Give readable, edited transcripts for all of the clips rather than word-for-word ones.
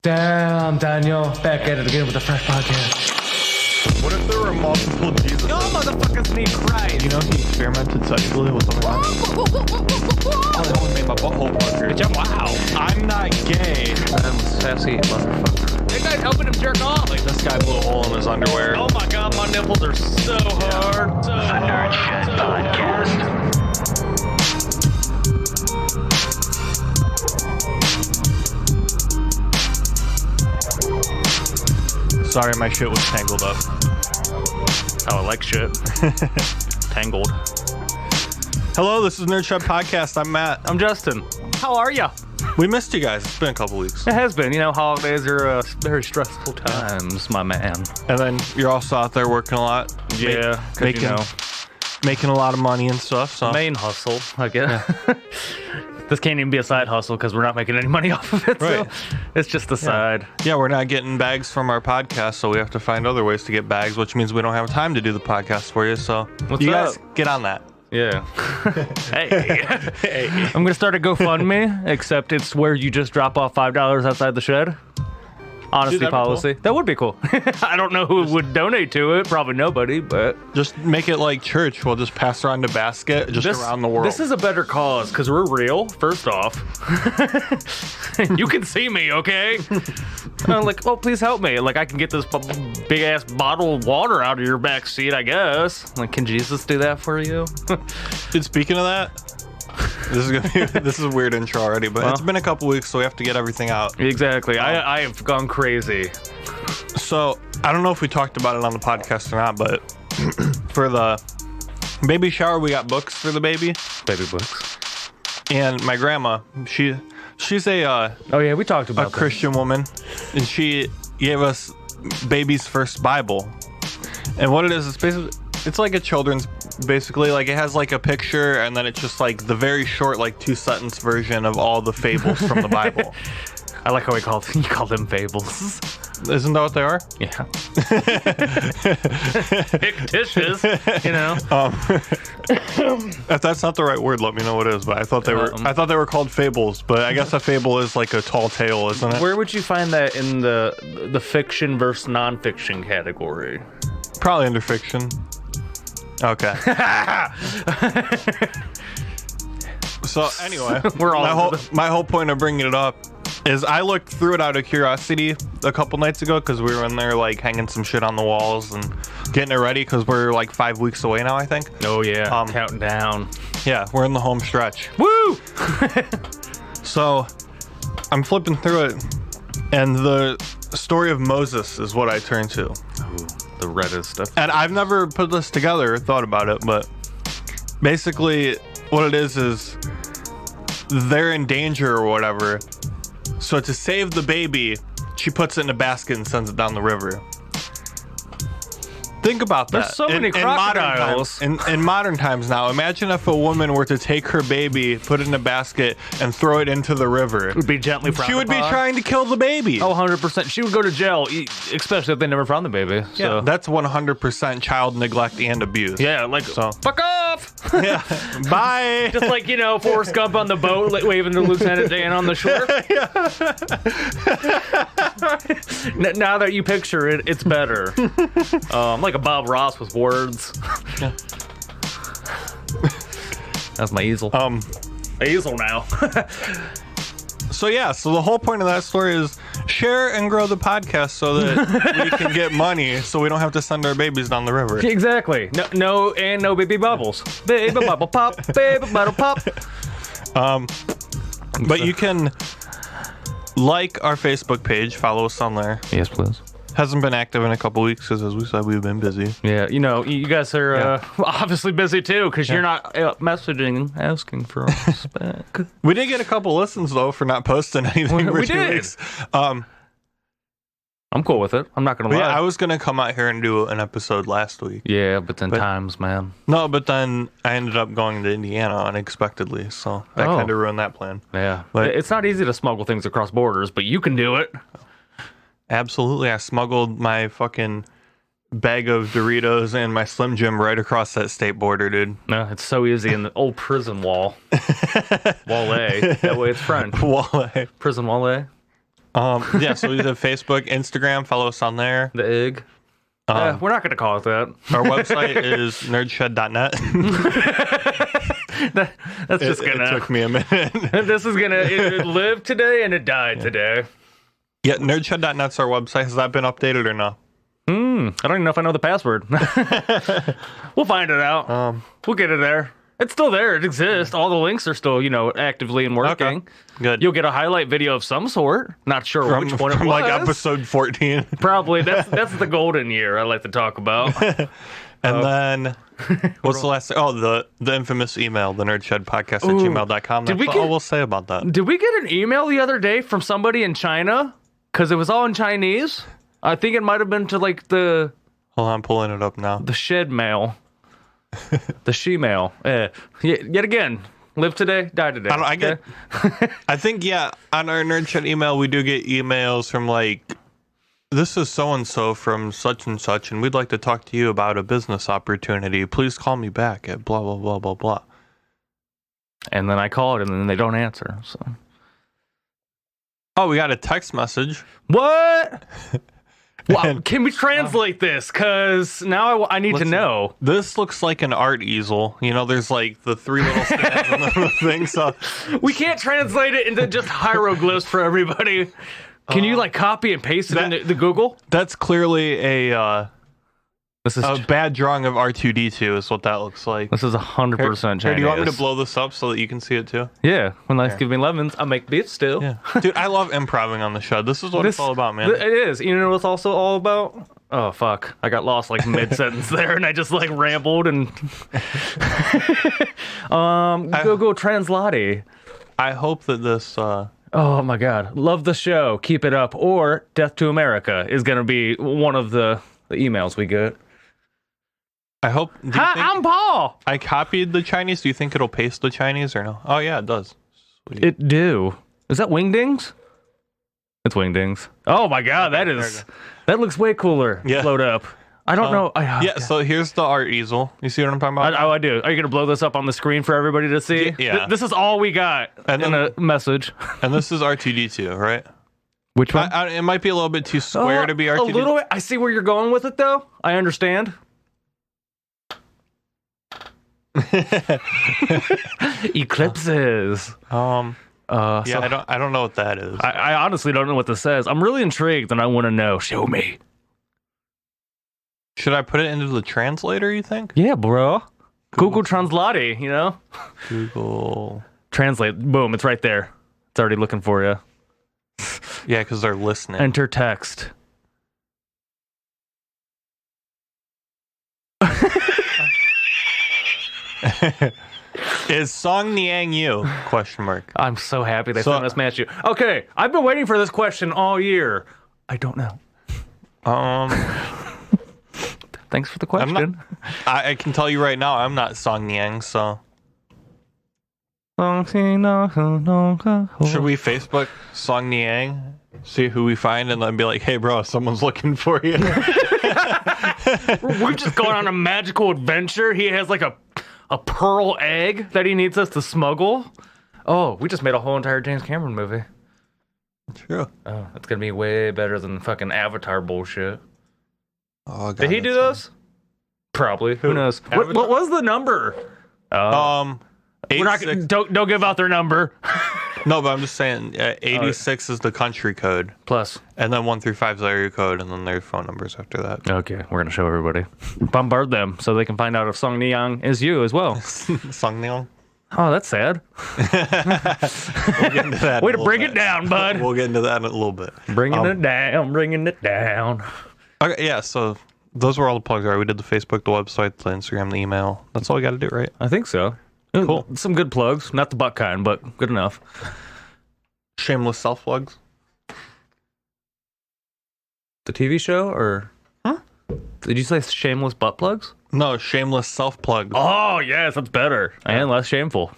Damn, Daniel. Back at it again with a fresh podcast. What if there were multiple Jesus? Y'all motherfuckers need Christ. You know he experimented sexually with other men? Oh, that one made my butthole pucker. Wow. I'm not gay. I'm a sassy motherfucker. That guy's helping him jerk off. Like, this guy blew a hole in his underwear. Oh my god, my nipples are so hard. So The Nerd Shed Podcast. Sorry, my shit was tangled up. How I like shit. Tangled. Hello, this is Nerd Shed Podcast. I'm Matt. I'm Justin. How are ya? We missed you guys. It's been a couple weeks. It has been. You know, holidays are very stressful times, my man. And then you're also out there working a lot. Yeah, Making a lot of money and stuff. So main hustle, I guess. Yeah. This can't even be a side hustle because we're not making any money off of it. Right. So it's just a side. Yeah, we're not getting bags from our podcast, so we have to find other ways to get bags, which means we don't have time to do the podcast for you. So What's you up? guys get on that. Yeah. Hey. I'm going to start a GoFundMe, except it's where you just drop off $5 outside the shed. Honesty policy. That would be cool. I don't know who would donate to it. Probably nobody, but... Just make it like church. We'll just pass around the basket around the world. This is a better cause, because we're real, first off. You can see me, okay? And I'm like, oh, please help me. Like, I can get this big-ass bottle of water out of your back seat, I guess. Like, can Jesus do that for you? Dude, speaking of that, this is a weird intro already, but it's been a couple weeks, so we have to get everything out. Exactly. I have gone crazy. So, I don't know if we talked about it on the podcast or not, but for the baby shower, we got books for the baby. Baby books. And my grandma, she's a oh yeah, we talked about a Christian woman, and she gave us baby's first Bible. And what it is basically, it's like a children's, basically, like it has like a picture, and then it's just like the very short, like 2-sentence version of all the fables from the Bible. I like how you call them fables. Isn't that what they are? Yeah. Fictitious, you know. If that's not the right word, let me know what it is. But I thought they were called fables. But I guess a fable is like a tall tale, isn't it? Where would you find that in the fiction versus nonfiction category? Probably under fiction. Okay. So anyway, my whole point of bringing it up is I looked through it out of curiosity a couple nights ago because we were in there like hanging some shit on the walls and getting it ready because we're like 5 weeks away now, I think. Oh yeah, counting down. Yeah, we're in the home stretch. Woo! So I'm flipping through it, and the story of Moses is what I turned to. Ooh, the Reddit stuff. And I've never put this together or thought about it, but basically what it is they're in danger or whatever. So to save the baby, she puts it in a basket and sends it down the river. Think about that. There's so many crocodiles. In modern times now, imagine if a woman were to take her baby, put it in a basket, and throw it into the river. It would be gently frowned She would be upon. trying to kill the baby. Oh, 100%. She would go to jail, especially if they never found the baby. So. Yeah, that's 100% child neglect and abuse. Yeah, like, so. Fuck off! Yeah, bye! Just like, Forrest Gump on the boat, waving to Lieutenant Dan on the shore. Now that you picture it, it's better. Like a Bob Ross with words. Yeah. That's my easel. Easel now. So the whole point of that story is share and grow the podcast so that we can get money so we don't have to send our babies down the river. Exactly. No baby bubbles. Baby bubble pop, baby bubble pop. But you can like our Facebook page, follow us on there. Yes, please. Hasn't been active in a couple weeks because, as we said, we've been busy. Yeah, you guys are obviously busy too because you're not messaging asking for us back. We did get a couple listens though for not posting anything for 2 weeks. I'm cool with it. I'm not gonna lie. Yeah, I was gonna come out here and do an episode last week. Yeah, but times, man. No, but then I ended up going to Indiana unexpectedly, so that kind of ruined that plan. Yeah, but it's not easy to smuggle things across borders, but you can do it. Absolutely. I smuggled my fucking bag of Doritos and my Slim Jim right across that state border, dude. No, it's so easy in the old prison wall. Wall A. That way it's French. Wall A. Prison Wall A. Yeah, so we have Facebook, Instagram. Follow us on there. The egg. We're not going to call it that. Our website is nerdshed.net. That's just going It to... took me a minute. This is going to live today and it died today. Yeah, nerdshed.net's our website. Has that been updated or no? I don't even know if I know the password. We'll find it out. We'll get it there. It's still there. It exists. All the links are still, actively and working. Okay. Good. You'll get a highlight video of some sort. Not sure which one it from was. like episode 14. Probably. That's the golden year I like to talk about. And then, what's the last thing? Oh, the infamous email, thenerdshedpodcast@gmail.com. That's all we'll say about that. Did we get an email the other day from somebody in China? Because it was all in Chinese. I think it might have been to like the... Hold on, I'm pulling it up now. The shed mail. The she-mail. Yet again, live today, die today. I think, yeah, on our Nerd Shed email, we do get emails from like, this is so-and-so from such and such, and we'd like to talk to you about a business opportunity. Please call me back at blah, blah, blah, blah, blah. And then I call it, and then they don't answer. So. Oh, we got a text message. What? Wow, can we translate this? Because now I need to know. This looks like an art easel. There's like the three little stands on the thing. So we can't translate it into just hieroglyphs for everybody. Can you like copy and paste it into the Google? That's clearly a This is a bad drawing of R2D2 is what that looks like. This is 100% Chinese. Here, do you want me to blow this up so that you can see it too? Yeah. When life gives me lemons, I make beef stew. Yeah. Dude, I love improving on the show. This is what it's all about, man. It is. You know what it's also all about? Oh, fuck. I got lost like mid-sentence there, and I just like rambled and... Google Translate. I hope that this... Oh, my God. Love the show. Keep it up. Or Death to America is going to be one of the emails we get. I hope... Hi, I'm Paul. I copied the Chinese. Do you think it'll paste the Chinese or no? Oh, yeah, it does. Sweet. It do. Is that Wingdings? It's Wingdings. Oh, my God. That looks way cooler. Yeah. Load up. I don't know. So here's the art easel. You see what I'm talking about? I do. Are you going to blow this up on the screen for everybody to see? Yeah. This is all we got in a message. And this is R2D2, right? Which one? It might be a little bit too square to be R2D2. A little bit. I see where you're going with it, though. I understand. Eclipses. I don't know what that is. I honestly don't know what this says. I'm really intrigued and I want to know. Show me. Should I put it into the translator, you think? Yeah, bro. Google Translate, Google Translate. Boom, it's right there. It's already looking for you. Yeah, because they're listening. Enter text. Is Song Niang you? Question mark. I'm so happy they sent us match you. Okay, I've been waiting for this question all year. I don't know. Thanks for the question. I can tell you right now, I'm not Song Niang, so. Should we Facebook Song Niang? See who we find and then be like, hey, bro, someone's looking for you. We're just going on a magical adventure. He has like a pearl egg that he needs us to smuggle. Oh, we just made a whole entire James Cameron movie. True. Oh, that's going to be way better than fucking Avatar bullshit. Oh, God, did he do those? Probably. Who knows? What was the number? We're not don't give out their number. No, but I'm just saying 86 is the country code. Plus. And then 1 through 5 is the area code, and then their phone numbers after that. Okay, we're going to show everybody. Bombard them so they can find out if Song Niang is you as well. Song Niang? Oh, that's sad. We'll get into that. Way to bring it down, bud. We'll get into that in a little bit. Bringing it down. Okay, yeah, so those were all the plugs, right? We did the Facebook, the website, the Instagram, the email. That's all we got to do, right? I think so. Cool. Some good plugs. Not the butt kind, but good enough. Shameless self-plugs? The TV show, or... Huh? Did you say shameless butt plugs? No, shameless self-plugs. Oh, yes, that's better. And less shameful.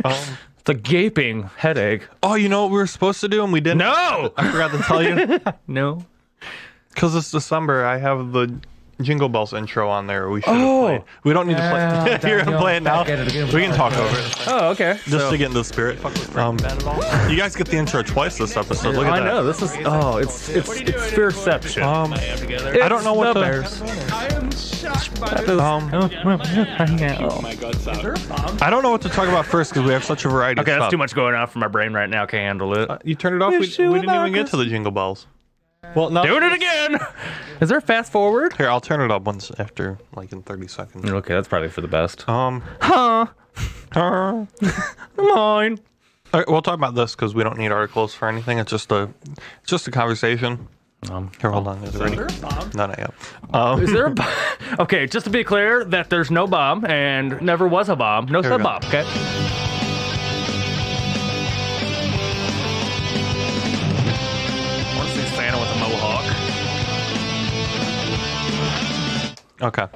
It's a gaping headache. Oh, you know what we were supposed to do and we didn't? No! I forgot to tell you. No. Because it's December, I have the Jingle Bells intro on there. We should have played. We don't need to play. You're gonna play it now. We can talk over it. Oh, okay. Just to get into the spirit. You guys get the intro twice this episode. Look at that. I know this is. Oh, it's Fearception. I don't know what the the. Bears. I don't know what to talk about first because we have such a variety. Okay, of that's stuff. too much going on for my brain right now. Can't handle it. You turned it off. We Wish you didn't were even get Marcus. to the Jingle Bells. Well, no. Doing it again. Is there a fast forward? Here, I'll turn it up once after, like in 30 seconds. Okay, that's probably for the best. Huh. Mine. All right, we'll talk about this because we don't need articles for anything. It's just a conversation. Here, hold on. Is there a bomb? No, not yet. Is there a bomb? Okay, just to be clear, that there's no bomb and never was a bomb. No we sub go. bomb. Okay. I want to see Santa with a mohawk. Okay.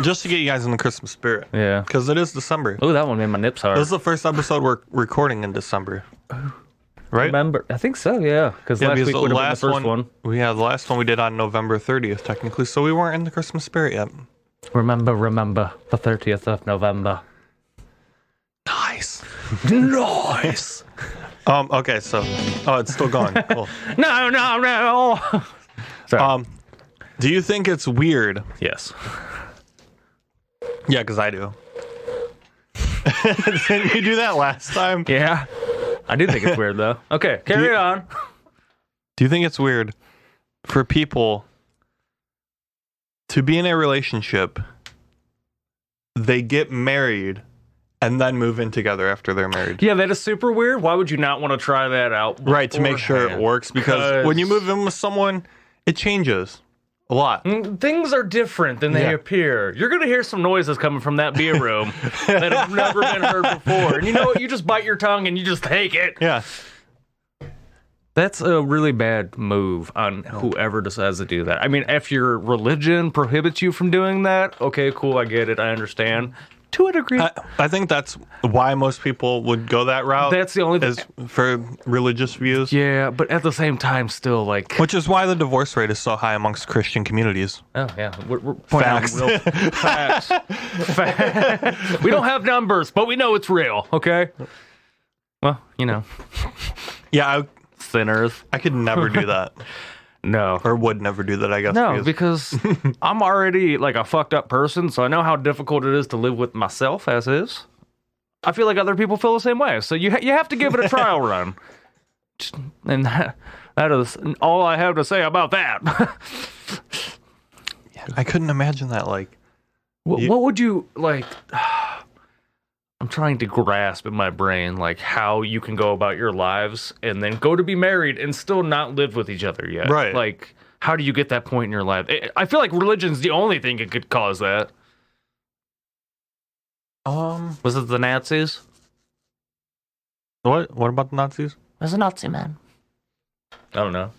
Just to get you guys in the Christmas spirit. Yeah. Because it is December. Oh, that one made my nips hard. This is the first episode we're recording in December. Right? Remember? I think so. Yeah. Because Yeah, last because week would have been the first one. Yeah, the last one we did on November 30th, technically. So we weren't in the Christmas spirit yet. Remember the 30th of November. Nice. Nice. Okay, so it's still going. Cool. No. Sorry. Do you think it's weird? Yes. Yeah, because I do. Didn't you do that last time? Yeah. I do think it's weird though. Okay, carry on. Do you think it's weird for people to be in a relationship, they get married, and then move in together after they're married? Yeah, that is super weird. Why would you not want to try that out? Right, to make sure it beforehand? works, because when you move in with someone, it changes a lot. Things are different than they Yeah. appear. You're going to hear some noises coming from that beer room that have never been heard before. And you know what? You just bite your tongue and you just take it. Yeah. That's a really bad move on whoever decides to do that. I mean, if your religion prohibits you from doing that, okay, cool, I get it, I understand. To a degree. I think that's why most people would go that route. That's the only thing. is for religious views. Yeah, but at the same time, still, like... Which is why the divorce rate is so high amongst Christian communities. Oh, yeah. We're pointing out Facts. real facts. Facts. We don't have numbers, but we know it's real, okay? Well, you know, Yeah, sinners. I could never do that. No. Or would never do that, I guess. No, because I'm already like a fucked up person, so I know how difficult it is to live with myself as is. I feel like other people feel the same way, so you have to give it a trial run. And that is all I have to say about that. I couldn't imagine that. Like, What would you like? I'm trying to grasp in my brain like how you can go about your lives and then go to be married and still not live with each other yet. Right. Like, how do you get that point in your life? I feel like religion's the only thing that could cause that. Was it the Nazis? what about the Nazis? I was a Nazi man. I don't know.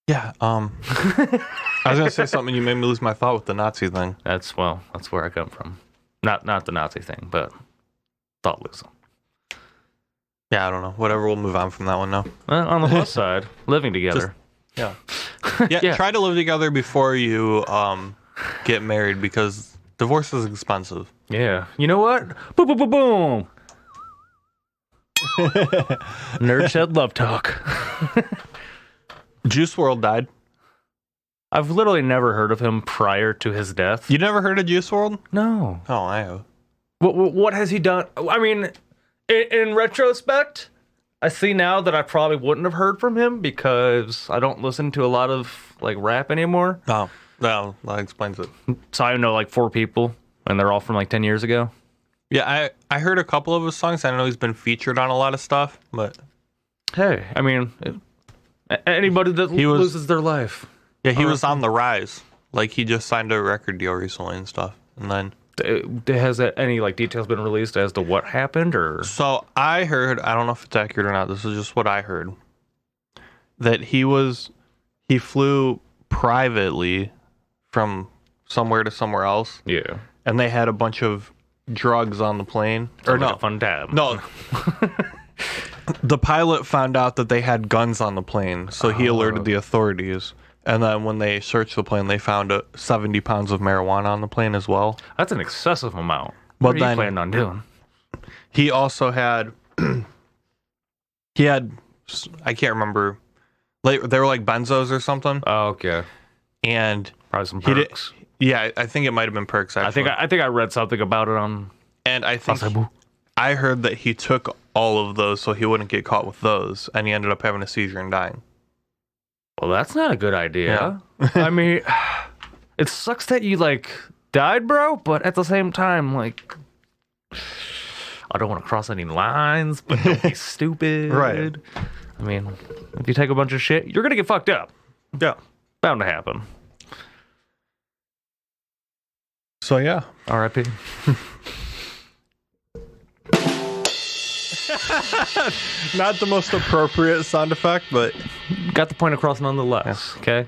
Yeah, I was gonna say something. You made me lose my thought with the Nazi thing. That's where I come from. Not the Nazi thing, but thought losing. Yeah, I don't know. Whatever. We'll move on from that one now. Well, on the plus side, living together. Yeah. Yeah. Try to live together before you get married, because divorce is expensive. Yeah. You know what? Boom, boom, boom, boom. Nerd Shed Love Talk. Juice WRLD died. I've literally never heard of him prior to his death. You never heard of Juice WRLD? No. Oh, I have. What has he done? I mean, in retrospect, I see now that I probably wouldn't have heard from him because I don't listen to a lot of like rap anymore. Oh, no, that explains it. So I know like 4 people, and they're all from like 10 years ago. Yeah, I heard a couple of his songs. I know he's been featured on a lot of stuff, but Hey, I mean, anybody that loses their life. yeah, he was on the rise. Like, he just signed a record deal recently and stuff. And then, Has any like details been released as to what happened, or? so I heard, I don't know if it's accurate or not, this is just what I heard, that he flew privately from somewhere to somewhere else, Yeah. and they had a bunch of drugs on the plane. Or Sounds like no, a fun time. no. The pilot found out that they had guns on the plane, so he alerted the authorities. And then when they searched the plane, they found 70 pounds of marijuana on the plane as well. That's an excessive amount. But What are you then- planning on doing? He also had, I can't remember, like, they were like benzos or something. Oh, okay. And Probably some he did, perks. yeah, I think it might have been perks actually. I think I read something about it on. And I think Acai-bowl. I heard that he took all of those so he wouldn't get caught with those, and he ended up having a seizure and dying. Well, that's not a good idea. I mean, it sucks that you like died, bro. But at the same time, like, I don't want to cross any lines, but don't be stupid. Right. I mean, if you take a bunch of shit, you're gonna get fucked up. Yeah. Bound to happen. So yeah. R.I.P. Not the most appropriate sound effect, but Got the point across nonetheless. Okay,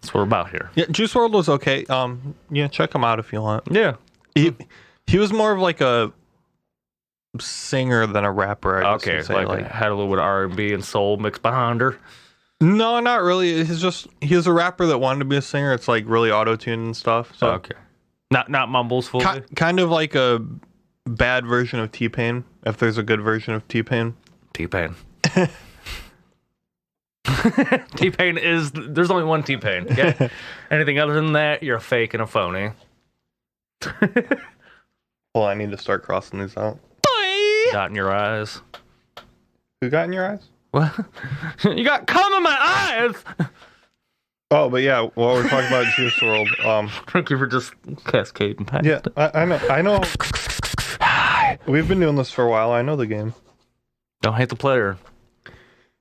that's what we're about here. yeah, Juice WRLD was okay. Yeah, check him out if you want. Yeah. He was more of like a singer than a rapper. I guess Okay. you'd say. Like had a little bit of R&B and soul mixed behind her. No, not really. He was a rapper that wanted to be a singer. It's like really auto-tuned and stuff. So Okay. Not mumbles fully. kind of like a bad version of T-Pain, if there's a good version of T-Pain. T-Pain. T-Pain is... There's only one T-Pain, okay? Anything other than that, you're a fake and a phony. Well, I need to start crossing these out. Dot in your eyes. Who got in your eyes? What? You got cum in my eyes! Oh, but yeah, while we're talking about Juice WRLD, Thank you for just cascading past yeah, it. I know. We've been doing this for a while. I know the game, Don't hate the player.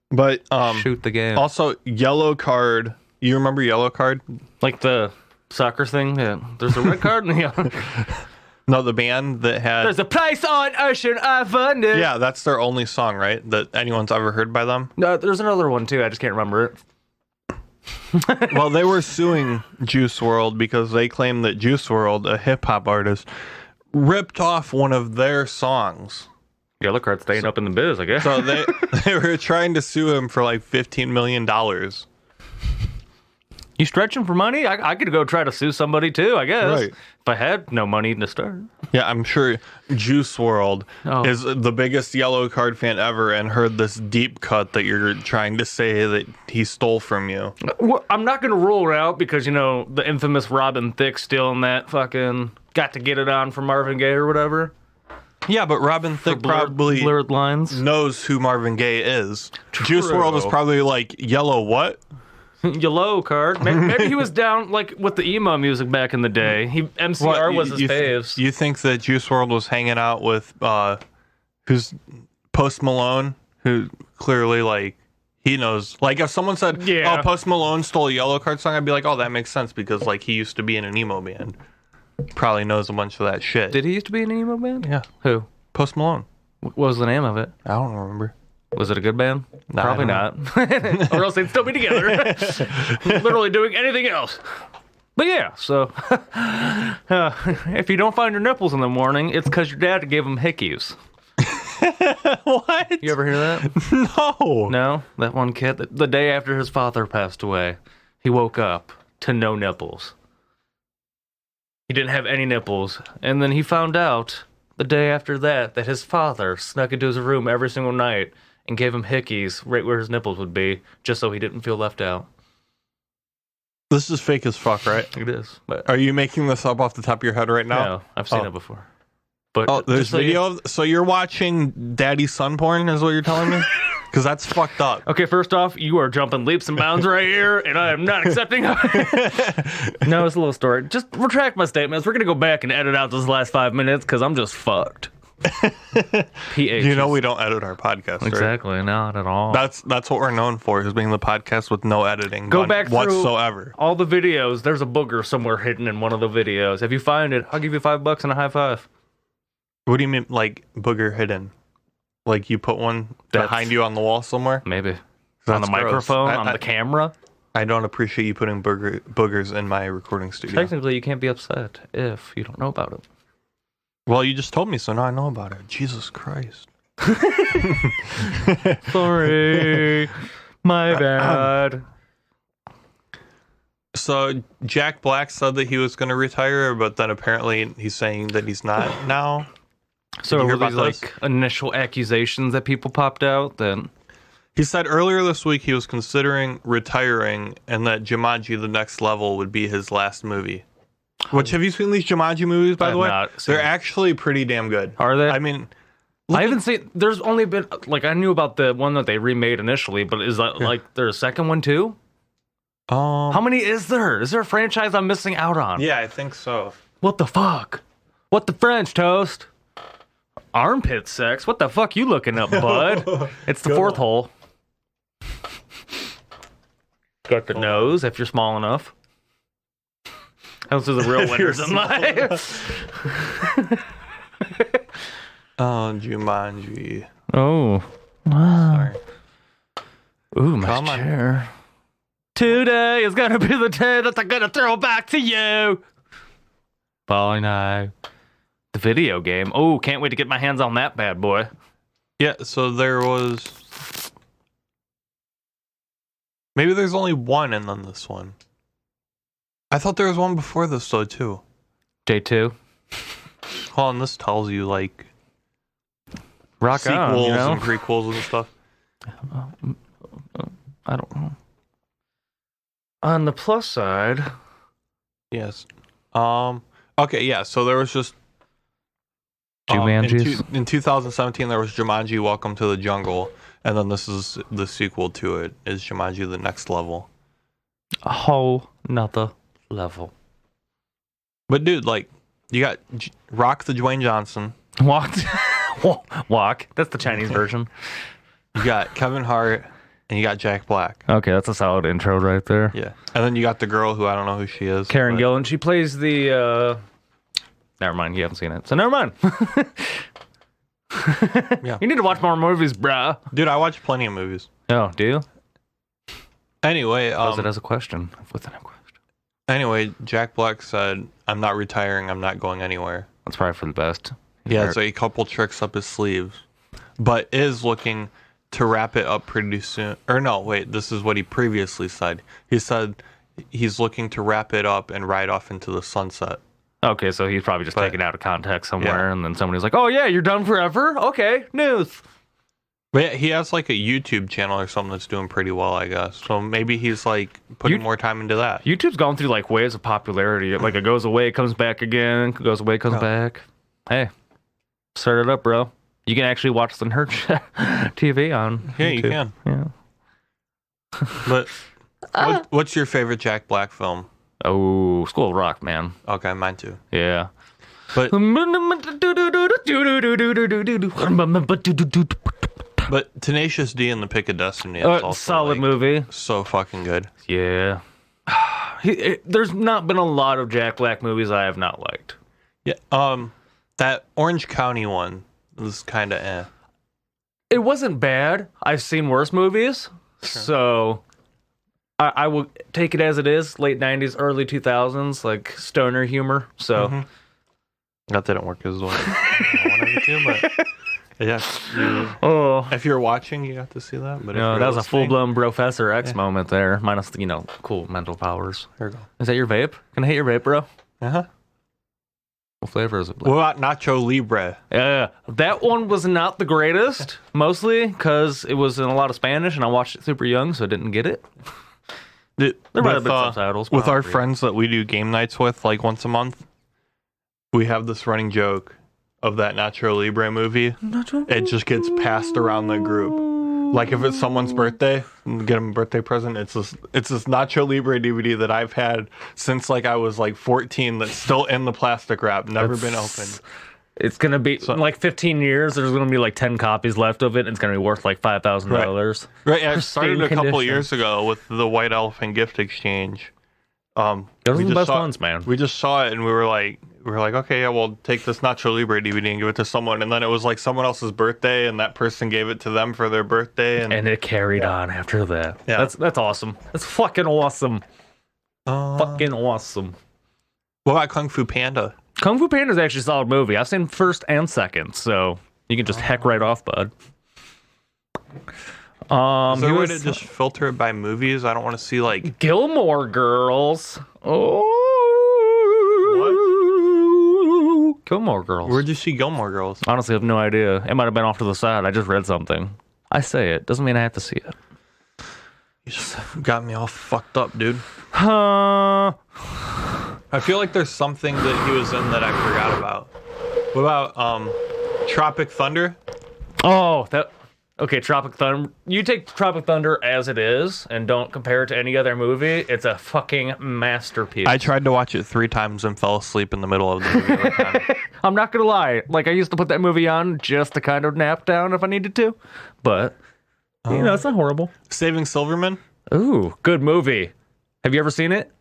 but Shoot the game. also Yellow Card. You remember Yellow Card? Like the soccer thing? Yeah. There's a red card and the yellow. No, the band that had. There's a place on Ocean Avenue. Yeah, that's their only song, right? That anyone's ever heard by them. No, there's another one too. I just can't remember it. Well, they were suing Juice WRLD because they claim that Juice WRLD, a hip hop artist, ripped off one of their songs. Yellow card staying up in the biz, I guess. So they were trying to sue him for like $15 million. You stretching for money? I could go try to sue somebody too, I guess. Right. If I had no money to start. Yeah, I'm sure Juice WRLD Oh. is the biggest Yellow Card fan ever and heard this deep cut that you're trying to say that he stole from you. Well, I'm not going to rule it out because, you know, the infamous Robin Thicke stealing that fucking Got to Get It On from Marvin Gaye or whatever. Yeah, but Robin Thicke probably blurred lines. knows who Marvin Gaye is. Juice WRLD is probably like, yellow what? Yellow card. Maybe he was down like with the emo music back in the day. MCR was his faves. You think that Juice WRLD was hanging out with who's Post Malone, who clearly like he knows. Like if someone said, Yeah. "Oh, Post Malone stole a Yellow Card song," I'd be like, "Oh, that makes sense because like he used to be in an emo band. Probably knows a bunch of that shit." Did he used to be in an emo band? Yeah, Who? Post Malone. What was the name of it? I don't remember. Was it a good band? Nah, Probably I not. Or else they'd still be together. Literally doing anything else. But yeah, so if you don't find your nipples in the morning, it's because your dad gave them hickeys. What? You ever hear that? No. No? That one kid, the day after his father passed away, he woke up to no nipples. He didn't have any nipples. And then he found out the day after that his father snuck into his room every single night and gave him hickeys right where his nipples would be, just so he didn't feel left out. This is fake as fuck, right? It is. But Are you making this up off the top of your head right now? no, I've seen Oh. it before. But Oh, there's just so video. So you're watching daddy son porn, is what you're telling me? Because that's fucked up. Okay, first off, you are jumping leaps and bounds right here, and I am not accepting of it. No, it's a little story. Just retract my statements. We're going to go back and edit out those last 5 minutes because I'm just fucked. PH. You know we don't edit our podcast, right? Exactly, not at all. That's what we're known for, is being the podcast with no editing Go back through whatsoever. all the videos. There's a booger somewhere hidden in one of the videos. If you find it, I'll give you $5 and a high five. What do you mean, like booger hidden? Like you put one behind you on the wall somewhere? Maybe. On That's the gross. microphone, I- on the camera. I don't appreciate you putting boogers in my recording studio. Technically, you can't be upset if you don't know about it. Well, you just told me, so now I know about it. Jesus Christ. Sorry. My bad. So Jack Black said that he was going to retire, but then apparently he's saying that he's not now. So you hear were these about this? like initial accusations that people popped out then? He said earlier this week he was considering retiring and that Jumanji: The Next Level would be his last movie. Which, have you seen these Jumanji movies, by I the have way? not seen They're them. actually pretty damn good. Are they? I mean, I haven't seen. There's only been like I knew about the one that they remade initially, but is that like there's a second one too? How many is there? Is there a franchise I'm missing out on? yeah, I think so. What the fuck? What the French toast? Armpit sex? What the fuck you looking up, bud? It's the fourth hole. Got the nose if you're small enough. Those are the real winners in life. Oh, Jumanji. Oh. Sorry. Ooh, my Come on. chair. Today is gonna be the day that I'm gonna throw back to you. Bye now. The video game. Oh, can't wait to get my hands on that bad boy. Yeah, so there was... Maybe there's only one and then this one. I thought there was one before this, though, too. J2. Hold on, this tells you, like, Rock sequels on, you know? and prequels and stuff. I don't know. On the plus side, Yes. Okay, yeah, so there was just... Jumanjis. in 2017, there was Jumanji: Welcome to the Jungle, and then this is the sequel to it, is Jumanji: The Next Level. a whole nother level. But dude, like, you got Rock the Dwayne Johnson, Walked. Walk. That's the Chinese version. you got Kevin Hart, and you got Jack Black. Okay, that's a solid intro right there. Yeah, and then you got the girl who I don't know who she is. Karen but- Gillan. She plays the. Never mind. You haven't seen it, so never mind. Yeah. You need to watch more movies, bruh. Dude, I watch plenty of movies. Oh, do you? Anyway, Pose it as a question within a question. anyway, Jack Black said, "I'm not retiring. I'm not going anywhere." That's probably for the best. He has a couple tricks up his sleeves, but is looking to wrap it up pretty soon. Or no, wait, this is what he previously said. He said he's looking to wrap it up and ride off into the sunset. Okay, so he's probably just taken out of context somewhere, Yeah. and then somebody's like, "Oh yeah, you're done forever." Okay, news. But yeah, he has like a YouTube channel or something that's doing pretty well, I guess. So maybe he's like putting more time into that. YouTube's gone through like waves of popularity. Like it goes away, comes back again, goes away, comes back. Hey, start it up, bro. You can actually watch the Nerd Shed TV on Yeah, YouTube. you can. Yeah. But what's your favorite Jack Black film? Oh, School of Rock, man. Okay, mine too. Yeah. But but Tenacious D and the Pick of Destiny. Is also solid like, movie. So fucking good. Yeah. There's not been a lot of Jack Black movies I have not liked. Yeah. That Orange County one was kind of eh. It wasn't bad. I've seen worse movies, so I will take it as it is. Late '90s, early 2000s, like stoner humor. So That didn't work as well as I wanted it to, but yeah. oh, If you're watching, you got to see that. But if no, you're that was a listening- full-blown Professor X moment there, minus cool mental powers. There we go. Is that your vape? Can I hit your vape, bro? Uh-huh. What flavor is it? What about Nacho Libre? Yeah, that one was not the greatest, mostly because it was in a lot of Spanish, and I watched it super young, so I didn't get it. There might have been subtitles. but With I our don't read. friends that we do game nights with, like once a month, we have this running joke of that Nacho Libre movie. It just gets passed around the group. Like if it's someone's birthday, get them a birthday present. It's this Nacho Libre DVD that I've had since like I was like 14. That's still in the plastic wrap, never been opened. It's gonna be like 15 years. There's gonna be like 10 copies left of it, and it's gonna be worth like $5,000. Right, I started a Pristine couple condition. years ago with the White Elephant gift exchange. Those we are the just best saw- ones, man. We just saw it and we were like, okay, yeah, we'll take this Nacho Libre DVD and give it to someone. And then it was like someone else's birthday, and that person gave it to them for their birthday. And, And it carried on after that. Yeah. That's awesome. That's fucking awesome. Fucking awesome. what about Kung Fu Panda? Kung Fu Panda is actually a solid movie. I've seen first and second, so You can just heck right off, bud. Is there a way to just filter it by movies? I don't want to see like Gilmore Girls. Oh, what? Gilmore Girls. Where'd you see Gilmore Girls? Honestly, I have no idea. It might have been off to the side. I just read something. I say it doesn't mean I have to see it. You just got me all fucked up, dude. Huh? I feel like there's something that he was in that I forgot about. What about Tropic Thunder? Oh, that. Okay, Tropic Thunder. You take Tropic Thunder as it is and don't compare it to any other movie. It's a fucking masterpiece. I tried to watch it 3 times and fell asleep in the middle of the movie every time. I'm not gonna lie. Like, I used to put that movie on just to kind of nap down if I needed to. But, you know, it's not horrible. Saving Silverman? Ooh, good movie. Have you ever seen it?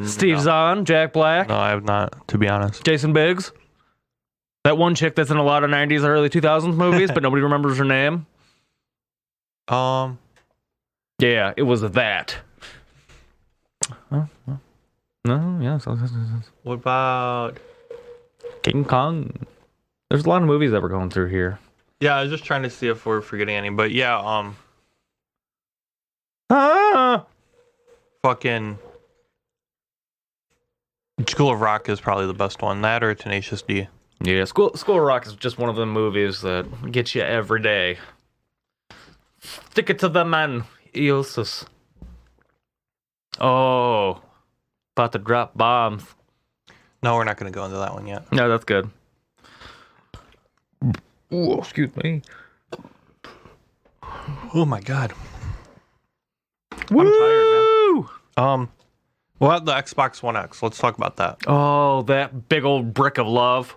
Steve Zahn, Jack Black, No, I have not, to be honest. Jason Biggs. That one chick that's in a lot of 90s, early 2000s movies, but nobody remembers her name. Yeah, it was that. No, yeah. What about... King Kong. There's a lot of movies that we're going through here. Yeah, I was just trying to see if we're forgetting any, but yeah, fucking School of Rock is probably the best one. That or Tenacious D. Yeah, School of Rock is just one of the movies that gets you every day. Stick it to the man, Eosus. Oh, about to drop bombs. No, we're not going to go into that one yet. No, that's good. Ooh, excuse me. Oh my god. Woo! I'm tired, man. What about the Xbox One X? Let's talk about that. Oh, that big old brick of love.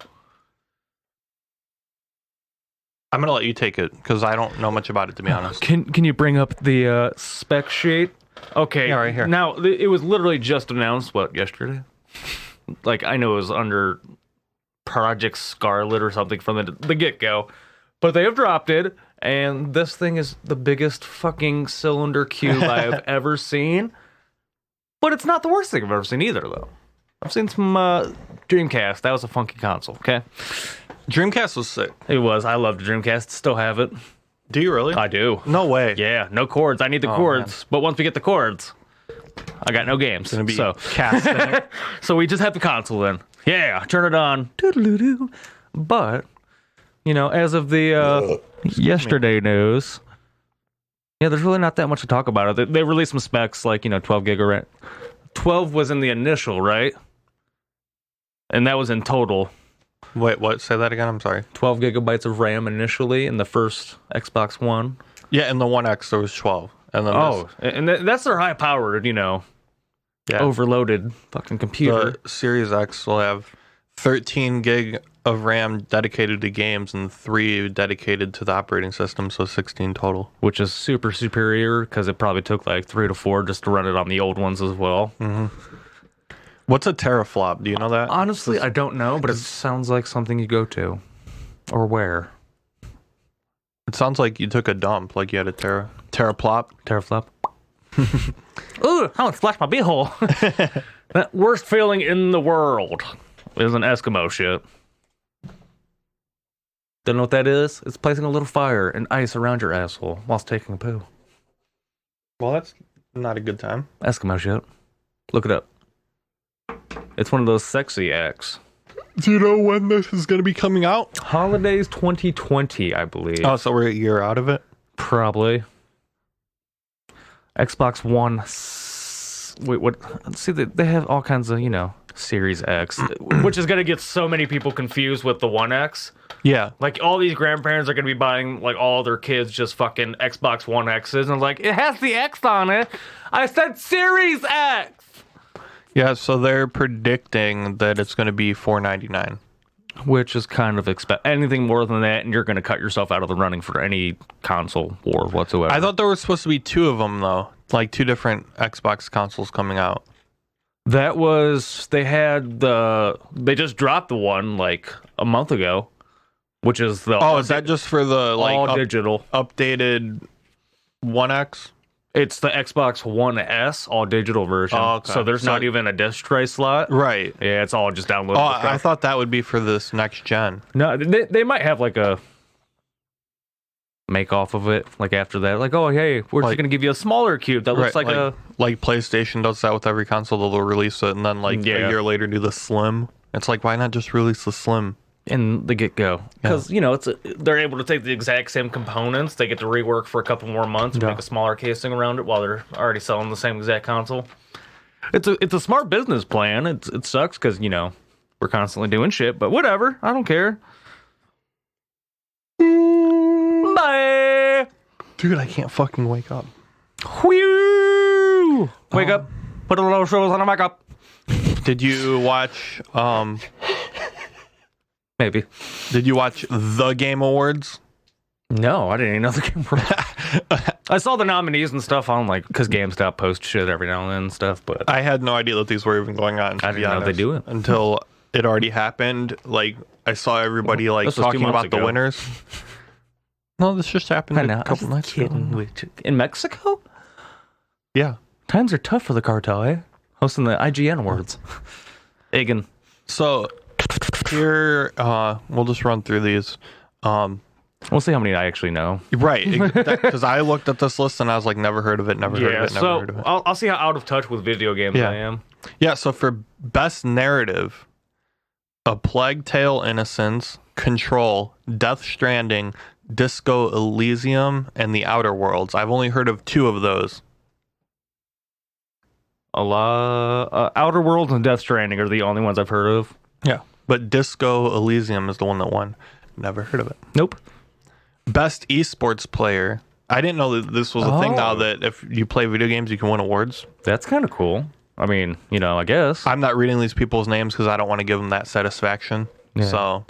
I'm gonna let you take it because I don't know much about it, to be honest. Can you bring up the spec sheet? Okay, Yeah, right here. Now it was literally just announced yesterday. Like, I know it was under Project Scarlet or something from the get-go, but they have dropped it, and this thing is the biggest fucking cylinder cube I have ever seen. But it's not the worst thing I've ever seen either, though. I've seen some Dreamcast. That was a funky console. Okay. Dreamcast was sick. It was. I loved Dreamcast. Still have it. Do you really? I do. No way. Yeah, no cords. I need the cords. Man. But once we get the cords, I got no games. It's gonna be so cast in it. so we just have the console then. Yeah, turn it on. Doo-doo-doo-doo. But, you know, as of the yesterday news, yeah, there's really not that much to talk about. They released some specs like, 12 gig of RAM. 12 was in the initial, right? And that was in total. Wait, what? Say that again? I'm sorry. 12 gigabytes of RAM initially in the first Xbox One. Yeah, in the One X there was 12. And then that's their high-powered, overloaded fucking computer. the Series X will have 13 gig of RAM dedicated to games and 3 dedicated to the operating system, so 16 total. Which is super superior because it probably took like 3 to 4 just to run it on the old ones as well. Mm-hmm. What's a teraflop? Do you know that? Honestly, I don't know, but it sounds like something you go to or where. It sounds like you took a dump, like you had a teraflop. Teraflop. Ooh, I want to splash my beehole. That worst feeling in the world is an Eskimo shit. Don't know what that is? It's placing a little fire and ice around your asshole whilst taking a poo. Well, that's not a good time. Eskimo shit. Look it up. It's one of those sexy acts. Do you know when this is going to be coming out? Holidays 2020, I believe. Oh, so we're a year out of it? Probably. Xbox One. Wait, what? See, they have all kinds of, Series X, which is going to get so many people confused with the One X. Yeah. Like, all these grandparents are going to be buying, like, all their kids just fucking Xbox One X's. And, like, it has the X on it. I said Series X! Yeah, so they're predicting that it's going to be $499. Which is kind of anything more than that, and you're going to cut yourself out of the running for any console war whatsoever. I thought there were supposed to be 2 of them, though. Like 2 different Xbox consoles coming out. That was... They just dropped the one, like, a month ago. Which is the... Oh, is that just for the, like... all digital. Updated One X? It's the Xbox One S, all digital version. Oh, okay. So there's not even a disc tray slot. Right. Yeah, it's all just downloadable. Oh, I thought that would be for this next gen. No, they might have like a make off of it. Like after that, like, oh hey, we're just gonna give you a smaller cube that looks like a like PlayStation does that with every console. They'll release it and then like a year later do the Slim. It's like, why not just release the Slim in the get-go? Because they're able to take the exact same components. They get to rework for a couple more months and make a smaller casing around it while they're already selling the same exact console. It's a smart business plan. It sucks because we're constantly doing shit, but whatever. I don't care. Bye. Dude, I can't fucking wake up. Whew. Wake up. Put a little shows on the makeup. Did you watch Maybe. Did you watch the Game Awards? No, I didn't even know the Game Awards. I saw the nominees and stuff on because GameStop posts shit every now and then and stuff, but I had no idea that these were even going on. I didn't know they do it until it already happened. Like I saw everybody talking about the winners. No, this just happened a couple nights ago. In Mexico? Yeah. Times are tough for the cartel, eh? Hosting the IGN Awards. Egan. So, here, we'll just run through these. We'll see how many I actually know. Right. Because I looked at this list and I was like, never heard of it, never heard of it. I'll see how out of touch with video games I am. Yeah, so for Best Narrative, A Plague Tale: Innocence, Control, Death Stranding, Disco Elysium, and The Outer Worlds. I've only heard of 2 of those. Outer Worlds and Death Stranding are the only ones I've heard of. Yeah, but Disco Elysium is the one that won. Never heard of it. Nope. Best esports player. I didn't know that this was a thing now that if you play video games, you can win awards. That's kind of cool. I mean, I guess. I'm not reading these people's names because I don't want to give them that satisfaction. Yeah. So.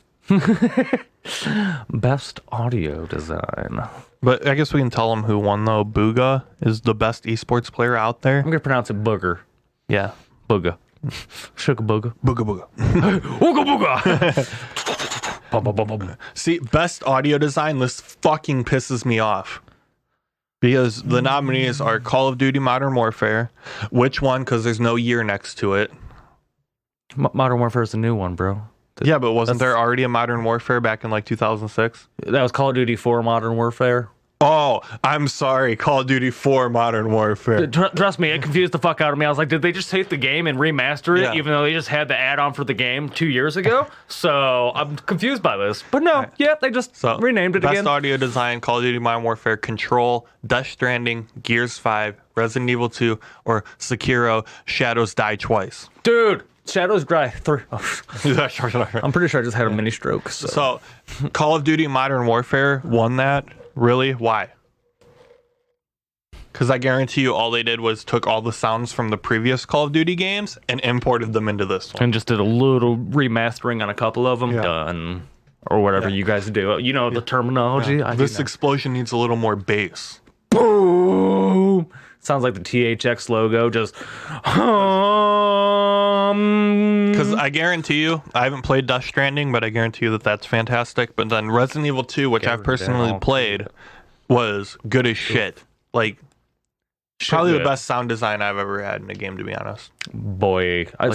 Best audio design. But I guess we can tell them who won, though. Booga is the best esports player out there. I'm going to pronounce it Booger. Yeah. Booga. Sugar Booga. Booga Booga. Ooga Booga. See, best audio design, this fucking pisses me off. Because the nominees are Call of Duty Modern Warfare. Which one? Because there's no year next to it. Modern Warfare is the new one, bro. Yeah, but wasn't there already a Modern Warfare back in 2006? That was Call of Duty 4 Modern Warfare. Oh, I'm sorry. Call of Duty 4 Modern Warfare. Trust me, it confused the fuck out of me. I was like, did they just take the game and remaster it, even though they just had the add-on for the game 2 years ago? So I'm confused by this. But no, they just renamed it again. Best audio design, Call of Duty Modern Warfare, Control, Death Stranding, Gears 5, Resident Evil 2, or Sekiro, Shadows Die Twice. Dude, Shadows Die 3. I'm pretty sure I just had a mini stroke. So Call of Duty Modern Warfare won that. Really? Why? Because I guarantee you all they did was took all the sounds from the previous Call of Duty games and imported them into this one. And just did a little remastering on a couple of them. Done. Or whatever you guys do. You know the terminology. Yeah. This explosion needs a little more bass. Boom! Sounds like the THX logo. Just because I guarantee you, I haven't played Death Stranding, but I guarantee you that that's fantastic. But then Resident Evil 2, which I've personally played, was good as shit. Like, probably the best sound design I've ever had in a game, to be honest. Boy, I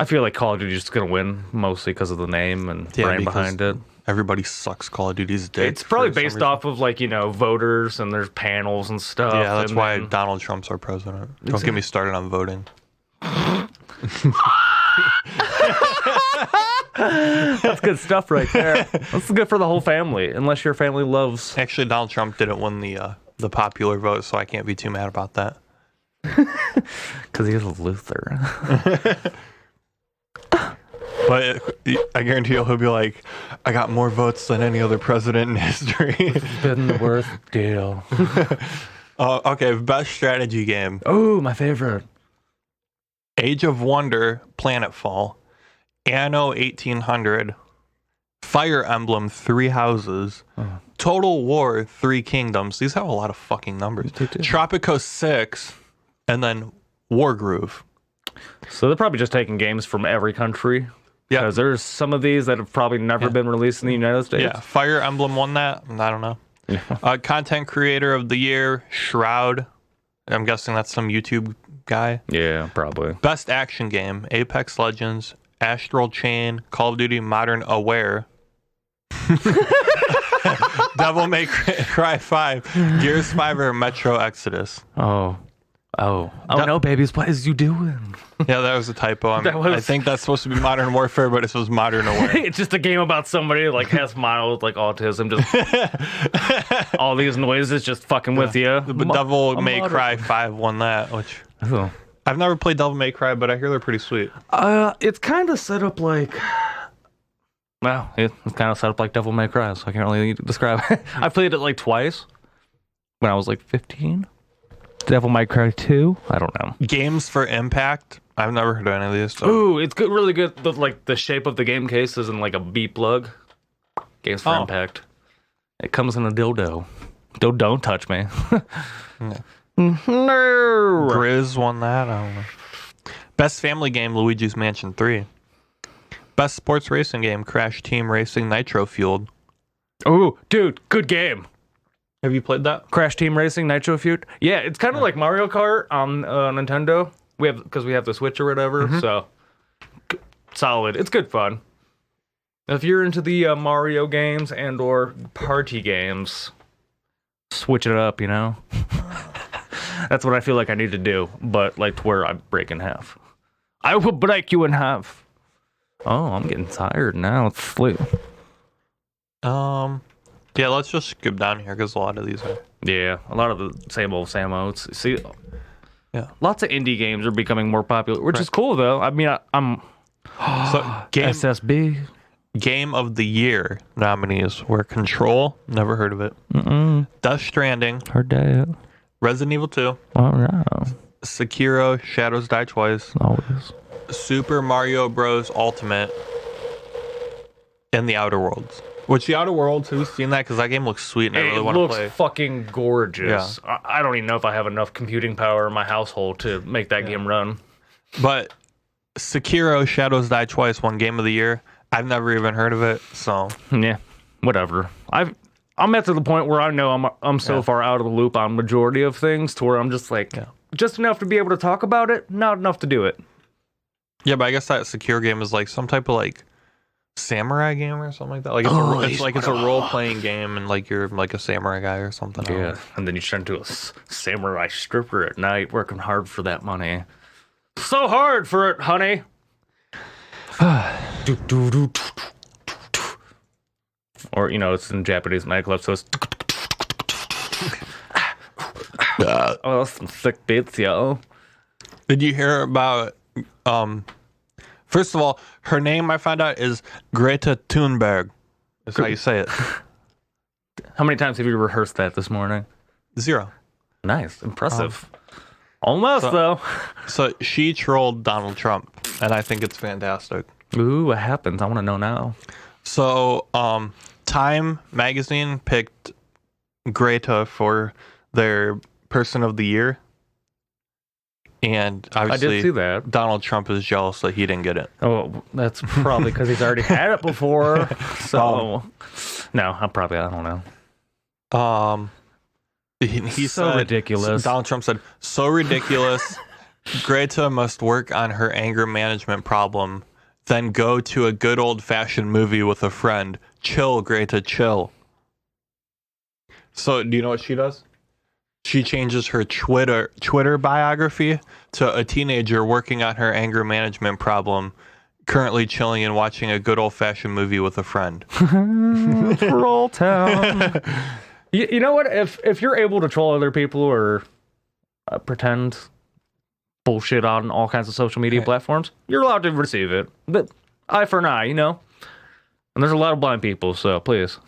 feel like Call of Duty is just gonna win mostly because of the name and brand behind it. Everybody sucks Call of Duty's dick. It's probably based off of voters and there's panels and stuff. Yeah, that's why Donald Trump's our president. Don't get me started on voting. That's good stuff right there. That's good for the whole family, unless your family loves. Actually, Donald Trump didn't win the popular vote, so I can't be too mad about that. Because he's a Luther. But I guarantee he'll be like, I got more votes than any other president in history. It's been the worst deal. Okay, best strategy game. Oh, my favorite. Age of Wonder, Planetfall, Anno 1800, Fire Emblem, 3 Houses, Total War, 3 Kingdoms. These have a lot of fucking numbers. Tropico 6, and then Wargroove. So they're probably just taking games from every country. Yeah. Because there's some of these that have probably never been released in the United States. Yeah, Fire Emblem won that. I don't know. Yeah. Content Creator of the Year, Shroud. I'm guessing that's some YouTube guy. Yeah, probably. Best Action Game, Apex Legends, Astral Chain, Call of Duty Modern Aware. Devil May Cry 5, Gears 5, or Metro Exodus. Oh no, babies, what is you doing? Yeah, that was a typo. I think that's supposed to be Modern Warfare, but it was Modern Aware. It's just a game about somebody like has mild like autism, just all these noises just fucking with you. But Devil May Cry 5 won that, which Oh. I've never played Devil May Cry, but I hear they're pretty sweet. It's kind of set up like. Well, it's kind of set up like Devil May Cry, so I can't really describe it. I played it like twice when I was like 15. Devil May Cry 2? I don't know. Games for Impact. I've never heard of any of these. So. Ooh, it's good, really good. But like the shape of the game case is in like a beep plug. Games for Impact. It comes in a dildo. Don't touch me. Yeah. No. Grizz won that. I don't know. Best family game, Luigi's Mansion 3. Best sports racing game, Crash Team Racing Nitro Fueled. Ooh, dude, good game. Have you played that? Crash Team Racing Nitro Feud. Yeah, it's kind of like Mario Kart on Nintendo. We have the Switch or whatever. So solid. It's good fun. If you're into the Mario games and or party games, switch it up. You know, that's what I feel like I need to do. But like to where I break in half. I will break you in half. Oh, I'm getting tired now. It's sleep. Yeah, let's just skip down here because a lot of these are. Yeah, a lot of the same old Samo's. See, Yeah. lots of indie games are becoming more popular, which is cool though. I mean, I'm So SSB. Game of the Year nominees were Control, never heard of it. Death Stranding, Heard that. Resident Evil 2, Oh no, Sekiro, Shadows Die Twice, always. Super Mario Bros. Ultimate, and The Outer Worlds. Which The Outer Worlds, have you seen that? Because that game looks sweet and I really It want to looks play. fucking gorgeous. I don't even know if I have enough computing power in my household to make that game run. But Sekiro, Shadows Die Twice won Game of the Year. I've never even heard of it, so Yeah, whatever. I'm at to the point where I know I'm so far out of the loop on majority of things to where I'm just like just enough to be able to talk about it, not enough to do it. yeah. But I guess that Sekiro game is like some type of like samurai game or something like that. Like it's a role playing game and like you're like a samurai guy or something. Yeah, and then you turn into a samurai stripper at night, working hard for that money. So hard for it, honey. Or it's in Japanese nightclub, so it's. Oh, that's some sick beats, yo. Did you hear about? First of all, her name I found out is Greta Thunberg. That's how you say it. How many times have you rehearsed that this morning? 0. Nice, impressive. Almost though. So she trolled Donald Trump, and I think it's fantastic. Ooh, what happens? I want to know now. So, Time magazine picked Greta for their Person of the Year, and obviously I did see that. Donald Trump is jealous that he didn't get it. Oh, that's probably because he's already had it before. So, no, I don't know. He So said, ridiculous. Donald Trump said, "So ridiculous. Greta must work on her anger management problem, then go to a good old-fashioned movie with a friend. Chill, Greta, chill." So, do you know what she does? She changes her Twitter biography to a teenager working on her anger management problem, currently chilling and watching a good old-fashioned movie with a friend. Troll town. You know what? If you're able to troll other people or pretend bullshit on all kinds of social media platforms, you're allowed to receive it. But eye for an eye, And there's a lot of blind people, so please.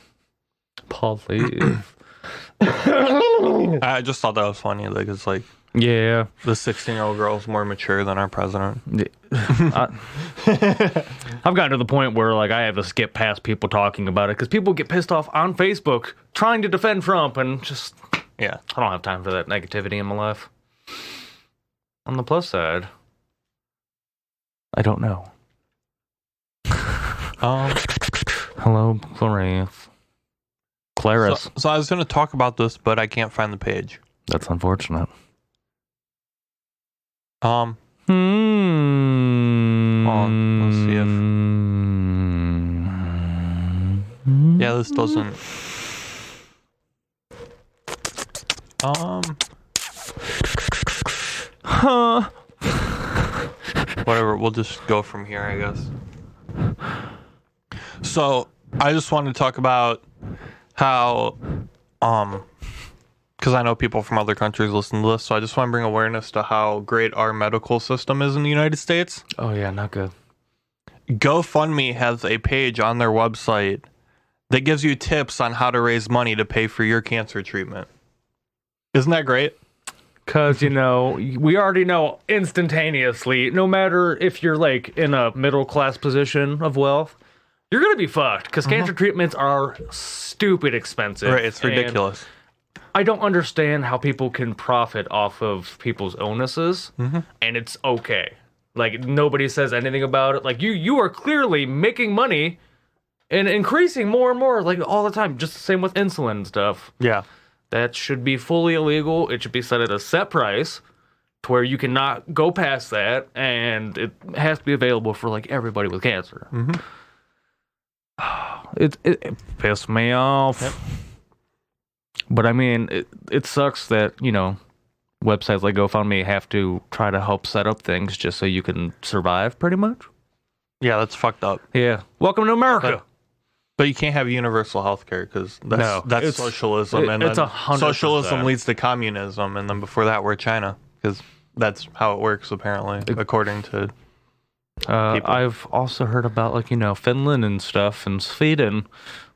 I just thought that was funny. Like, it's like Yeah. the 16-year-old girl is more mature than our president. I've gotten to the point where like I have to skip past people talking about it because people get pissed off on Facebook trying to defend Trump and just Yeah. I don't have time for that negativity in my life. On the plus side, I don't know. Hello, Clarice. So I was going to talk about this, but I can't find the page. That's unfortunate. Hold on, let's see if. Yeah, this doesn't. Whatever, we'll just go from here, I guess. So, I just wanted to talk about how, because I know people from other countries listen to this, so I just want to bring awareness to how great our medical system is in the United States. Oh, yeah, not good. GoFundMe has a page on their website that gives you tips on how to raise money to pay for your cancer treatment. Isn't that great? Because, we already know instantaneously, no matter if you're like in a middle class position of wealth, you're going to be fucked because cancer treatments are stupid expensive. Right, it's ridiculous. And I don't understand how people can profit off of people's illnesses, and it's okay. Like, nobody says anything about it. Like, you are clearly making money and increasing more and more, like, all the time. Just the same with insulin and stuff. Yeah. That should be fully illegal. It should be set at a set price to where you cannot go past that, and it has to be available for, like, everybody with cancer. It pissed me off. Yep. But, I mean, it sucks that, websites like GoFundMe have to try to help set up things just so you can survive, pretty much. Yeah, that's fucked up. Yeah. Welcome to America. But you can't have universal health care because that's socialism. And it's then 100%. Socialism leads to communism. And then before that, we're China because that's how it works, apparently, according to people. I've also heard about, like, Finland and stuff and Sweden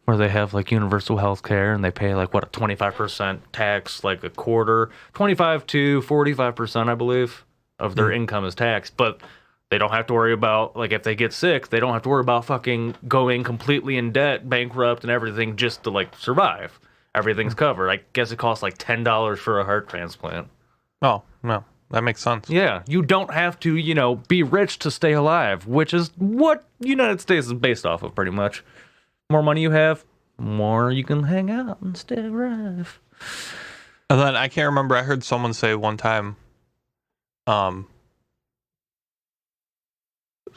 where they have, like, universal health care and they pay, like, what, a 25% tax, like a quarter, 25 to 45%, I believe, of their income is taxed. But they don't have to worry about, like, if they get sick, they don't have to worry about fucking going completely in debt, bankrupt, and everything just to, like, survive. Everything's covered. I guess it costs, like, $10 for a heart transplant. Oh, no. That makes sense. Yeah. You don't have to, be rich to stay alive, which is what United States is based off of, pretty much. More money you have, more you can hang out and stay alive. And then I can't remember. I heard someone say one time,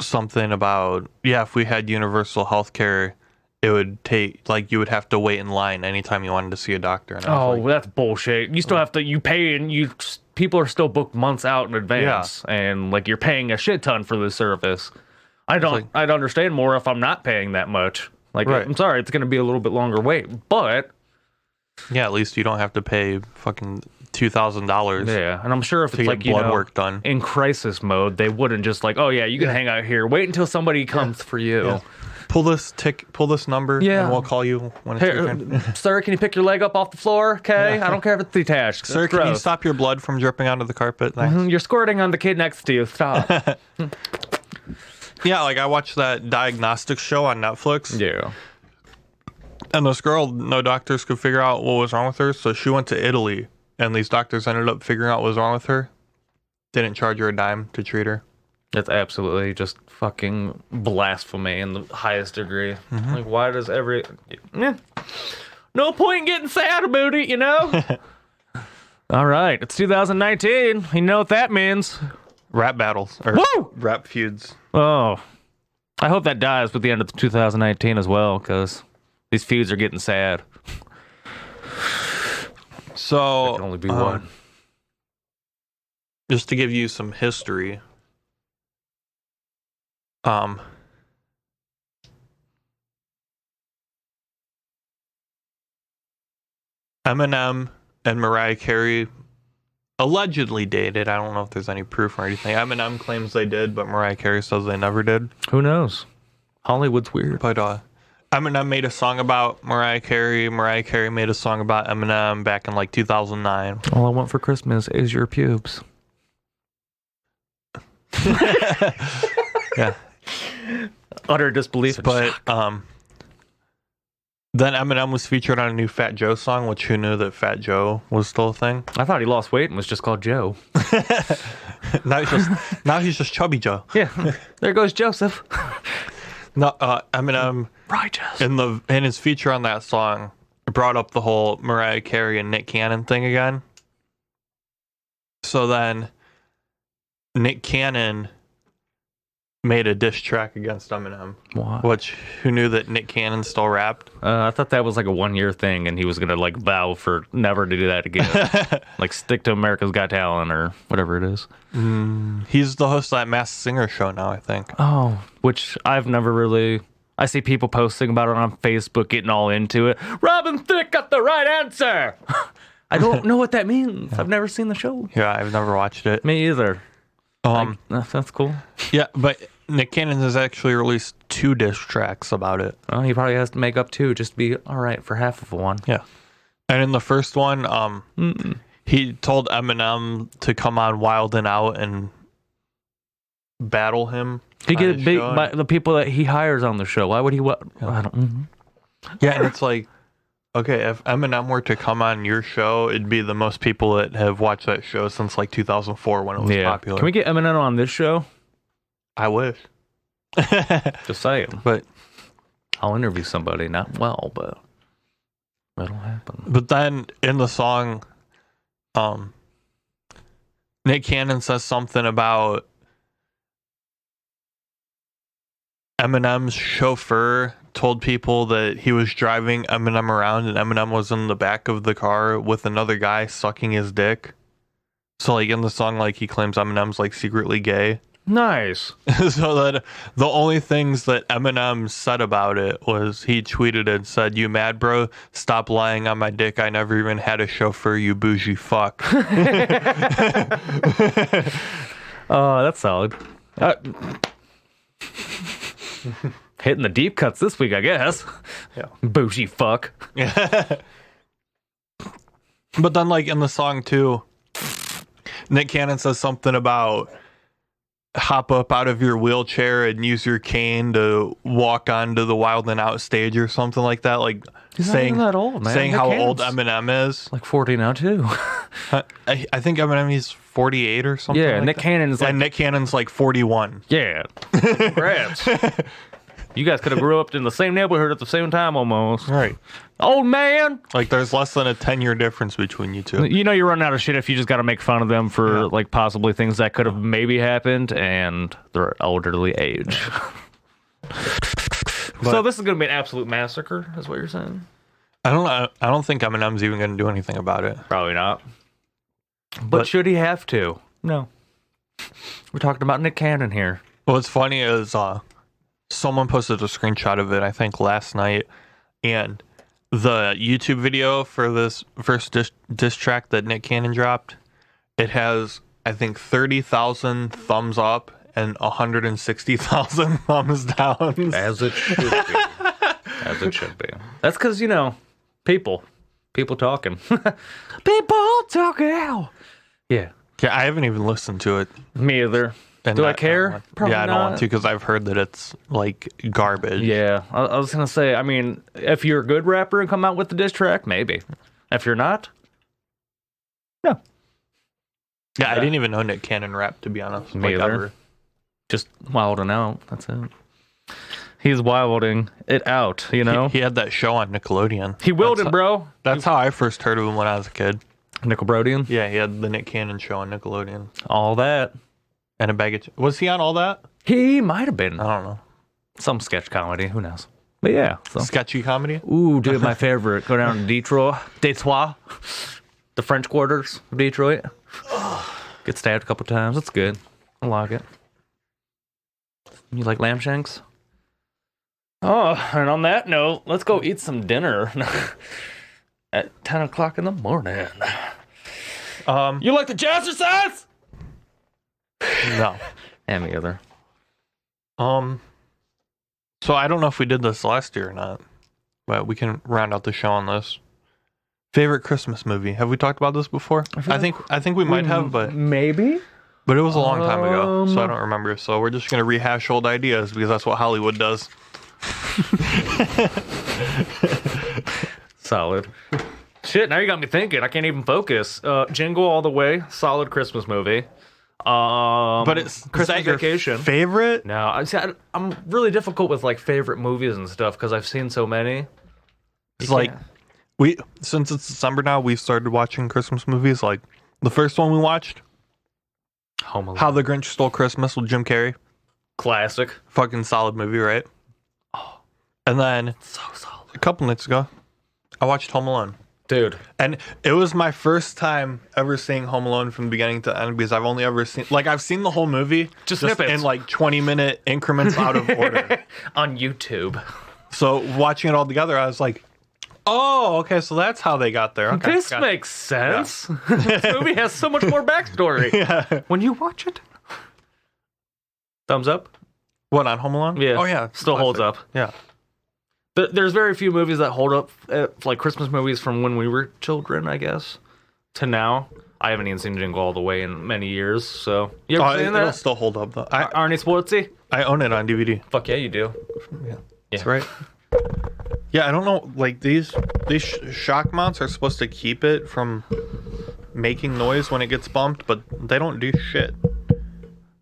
something about, if we had universal health care, it would take, like, you would have to wait in line anytime you wanted to see a doctor. And that's bullshit. You still have to, you pay, and people are still booked months out in advance, and, like, you're paying a shit ton for this service. I'd understand more if I'm not paying that much. Like, right. I'm sorry, it's going to be a little bit longer wait, but... Yeah, at least you don't have to pay fucking $2,000. Yeah, and I'm sure if it's like, blood work done in crisis mode, they wouldn't just like, oh yeah, you can hang out here. Wait until somebody comes for you. Yeah. Pull this number, and we'll call you when it's your turn. Sir, can you pick your leg up off the floor? Okay, I don't care if it's detached. Sir, can you stop your blood from dripping onto the carpet? Thanks. You're squirting on the kid next to you. Stop. Yeah, like I watched that diagnostics show on Netflix. Yeah. And this girl, no doctors could figure out what was wrong with her, so she went to Italy, and these doctors ended up figuring out what was wrong with her. Didn't charge her a dime to treat her. That's absolutely just fucking blasphemy in the highest degree. Like, why does no point in getting sad about it, All right, it's 2019. You know what that means. Rap battles. Or Woo! Rap feuds. Oh. I hope that dies with the end of 2019 as well, because these feuds are getting sad. So, there can only be one. Just to give you some history, Eminem and Mariah Carey allegedly dated. I don't know if there's any proof or anything. Eminem claims they did, but Mariah Carey says they never did. Who knows? Hollywood's weird. But Eminem made a song about Mariah Carey. Mariah Carey made a song about Eminem back in like 2009. All I want for Christmas is your pubes. Yeah. Utter disbelief. But then Eminem was featured on a new Fat Joe song, which who knew that Fat Joe was still a thing? I thought he lost weight and was just called Joe. now he's just Chubby Joe. Yeah. There goes Joseph. No, Eminem righteous in his feature on that song brought up the whole Mariah Carey and Nick Cannon thing again. So then Nick Cannon made a diss track against Eminem. What? Which, who knew that Nick Cannon still rapped? I thought that was like a 1-year thing, and he was gonna like vow for never to do that again. Like stick to America's Got Talent or whatever it is. He's the host of that Masked Singer show now, I think. Oh, which I've never really. I see people posting about it on Facebook, getting all into it. Robin Thicke got the right answer. I don't know what that means. I've never seen the show. Yeah, I've never watched it. Me either. That's cool. Yeah, but Nick Cannon has actually released 2 diss tracks about it. Well, he probably has to make up 2 just to be all right for half of one. Yeah. And in the first one, he told Eminem to come on Wild and Out and battle him. He get big by the people that he hires on the show. Why would he? What? Yeah. I don't. Yeah, and it's like, okay, if Eminem were to come on your show, it'd be the most people that have watched that show since like 2004 when it was popular. Can we get Eminem on this show? I wish. Just saying. But I'll interview somebody. Not well, but that'll happen. But then in the song, Nick Cannon says something about Eminem's chauffeur told people that he was driving Eminem around and Eminem was in the back of the car with another guy sucking his dick. So like in the song, like he claims Eminem's like secretly gay. Nice. So that the only things that Eminem said about it was he tweeted and said, "You mad, bro? Stop lying on my dick. I never even had a chauffeur, you bougie fuck." Oh, that's solid. Hitting the deep cuts this week, I guess. Yeah. Bougie fuck. But then, like, in the song, too, Nick Cannon says something about hop up out of your wheelchair and use your cane to walk onto the Wild and Out stage or something like that. Like, He's saying, not even that old, man. saying Nick how Cannon's old Eminem is. like 40 now, too. I think Eminem is 48 or something. Yeah, like Nick that. Cannon is like. And Nick Cannon's like 41. Yeah. Congrats. You guys could have grew up in the same neighborhood at the same time almost. Right. Old man. Like, there's less than a 10-year difference between you two. You know you're running out of shit if you just got to make fun of them for like possibly things that could have maybe happened and their elderly age. So this is going to be an absolute massacre, is what you're saying? I don't think Eminem's even going to do anything about it. Probably not. But should he have to? No. We're talking about Nick Cannon here. What's funny is someone posted a screenshot of it, I think, last night, and the YouTube video for this first diss track that Nick Cannon dropped, it has, I think, 30,000 thumbs up and 160,000 thumbs down. As it should be. As it should be. That's because, you know, people talking. People talking. Yeah. Yeah, I haven't even listened to it. Me either. And Do I care? Probably yeah, I don't not. want to because I've heard that it's like garbage. Yeah, I was gonna say. I mean, if you're a good rapper and come out with the diss track, maybe. If you're not, no. Yeah, I didn't even know Nick Cannon rapped, to be honest. Me like, either. ever. Just wilding out. That's it. He's wilding it out. You know. He had that show on Nickelodeon. He willed it, bro. That's how I first heard of him when I was a kid. Nickelodeon. Yeah, he had the Nick Cannon show on Nickelodeon. All that. And a bag of... Was he on all that? He might have been. I don't know. Some sketch comedy. Who knows? But yeah. So. Sketchy comedy? Ooh, dude, my favorite. Go down to Detroit. The French quarters of Detroit. Get stabbed a couple times. That's good. I like it. You like lamb shanks? Oh, and on that note, let's go eat some dinner at 10 o'clock in the morning. You like the jazzercise? No. And me either. So I don't know if we did this last year or not, but we can round out the show on this. Favorite Christmas movie? Have we talked about this before? I think we might have, but maybe. But it was a long time ago, so I don't remember. So we're just gonna rehash old ideas because that's what Hollywood does. Solid. Shit, now you got me thinking. I can't even focus. Jingle All the Way, solid Christmas movie. But it's Christmas Vacation. Favorite? No, I'm really difficult with like favorite movies and stuff because I've seen so many. It's like since it's December now, we've started watching Christmas movies. Like the first one we watched, Home Alone. How the Grinch Stole Christmas with Jim Carrey. Classic. Fucking solid movie, right? Oh. And then So solid. a couple nights ago, I watched Home Alone. Dude. And it was my first time ever seeing Home Alone from the beginning to end because I've only ever seen, like, I've seen the whole movie Just snippets. in like 20-minute increments out of order. On YouTube. So watching it all together, I was like, oh, okay, so that's how they got there. Okay, This makes sense. This movie has so much more backstory. Yeah. When you watch it. Thumbs up? What, on Home Alone? Yeah. Oh, yeah. Still holds up. Yeah. There's very few movies that hold up, like Christmas movies from when we were children, I guess, to now. I haven't even seen Jingle All the Way in many years, so. You ever seen It'll that? still hold up, though. Arnie Sportsy? I own it on DVD. Fuck yeah, you do. Yeah. That's right. Yeah, I don't know. Like, these shock mounts are supposed to keep it from making noise when it gets bumped, but they don't do shit.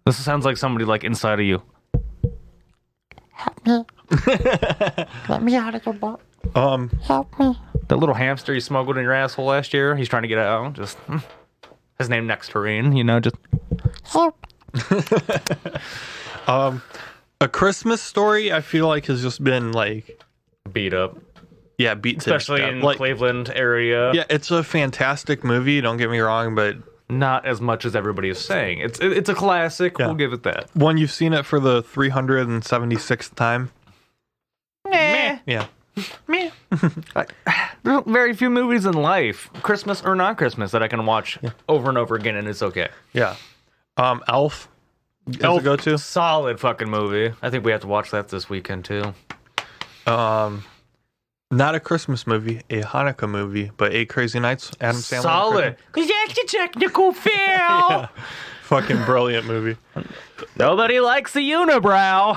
This sounds like somebody like inside of you. Help me. Let me out of the boat. Help me. That little hamster you smuggled in your asshole last year, he's trying to get out. Just his name Nectarine, you know, just Help. A Christmas Story, I feel like, has just been like, beat up. yeah, beat to Especially death. in Like, Cleveland area. yeah, it's a fantastic movie. Don't get me wrong, but Not as much as everybody is saying. It's a classic. Yeah. We'll give it that. when you've seen it for the 376th time, Meh. yeah, Meh. There are very few movies in life, Christmas or not Christmas, that I can watch over and over again and it's okay. yeah. Elf is a go-to. Solid fucking movie. I think we have to watch that this weekend too. Not a Christmas movie, a Hanukkah movie, but Eight Crazy Nights. Adam Sandler. Solid. Because that's a technical fail. Fucking brilliant movie. Nobody likes the unibrow.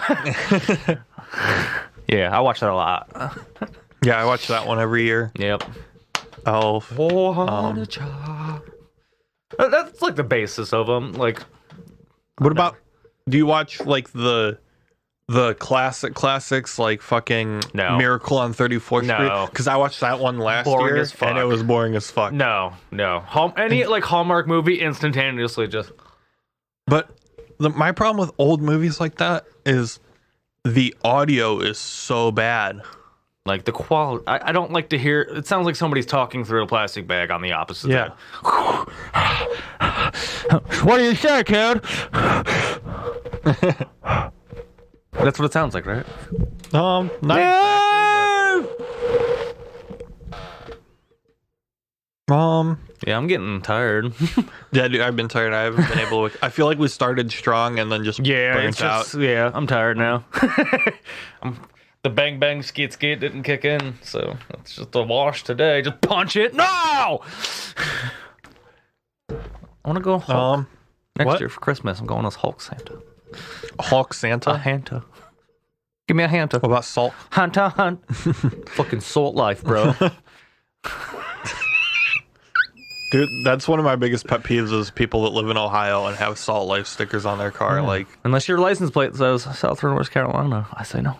Yeah, I watch that a lot. Yeah, I watch that one every year. Yep. Elf. That's like the basis of them. Like, What about? Do you watch like the classics like fucking No. Miracle on 34th No. Street? Because I watched that one last Boring year as fuck. and it was boring as fuck. no. Any like Hallmark movie instantaneously just. But my problem with old movies like that is the audio is so bad. Like the quality, I don't like to hear. It sounds like somebody's talking through a plastic bag on the opposite Yeah. side. What do you say, kid? That's what it sounds like, right? Not exactly, but, Yeah, I'm getting tired. yeah, dude, I've been tired. I haven't been able to. I feel like we started strong and then just burnt out. Yeah, I'm tired now. The bang bang skeet skeet didn't kick in, so it's just a wash today. Just punch it. No. I want to go Hulk next what? year for Christmas. I'm going as Hulk Santa. Hulk Santa. A Hanta. Give me a Hanta. What about Salt? Hanta hunt. Fucking salt life, bro. Dude, that's one of my biggest pet peeves is people that live in Ohio and have Salt Life stickers on their car. Like, Unless your license plate says South or North Carolina, I say no.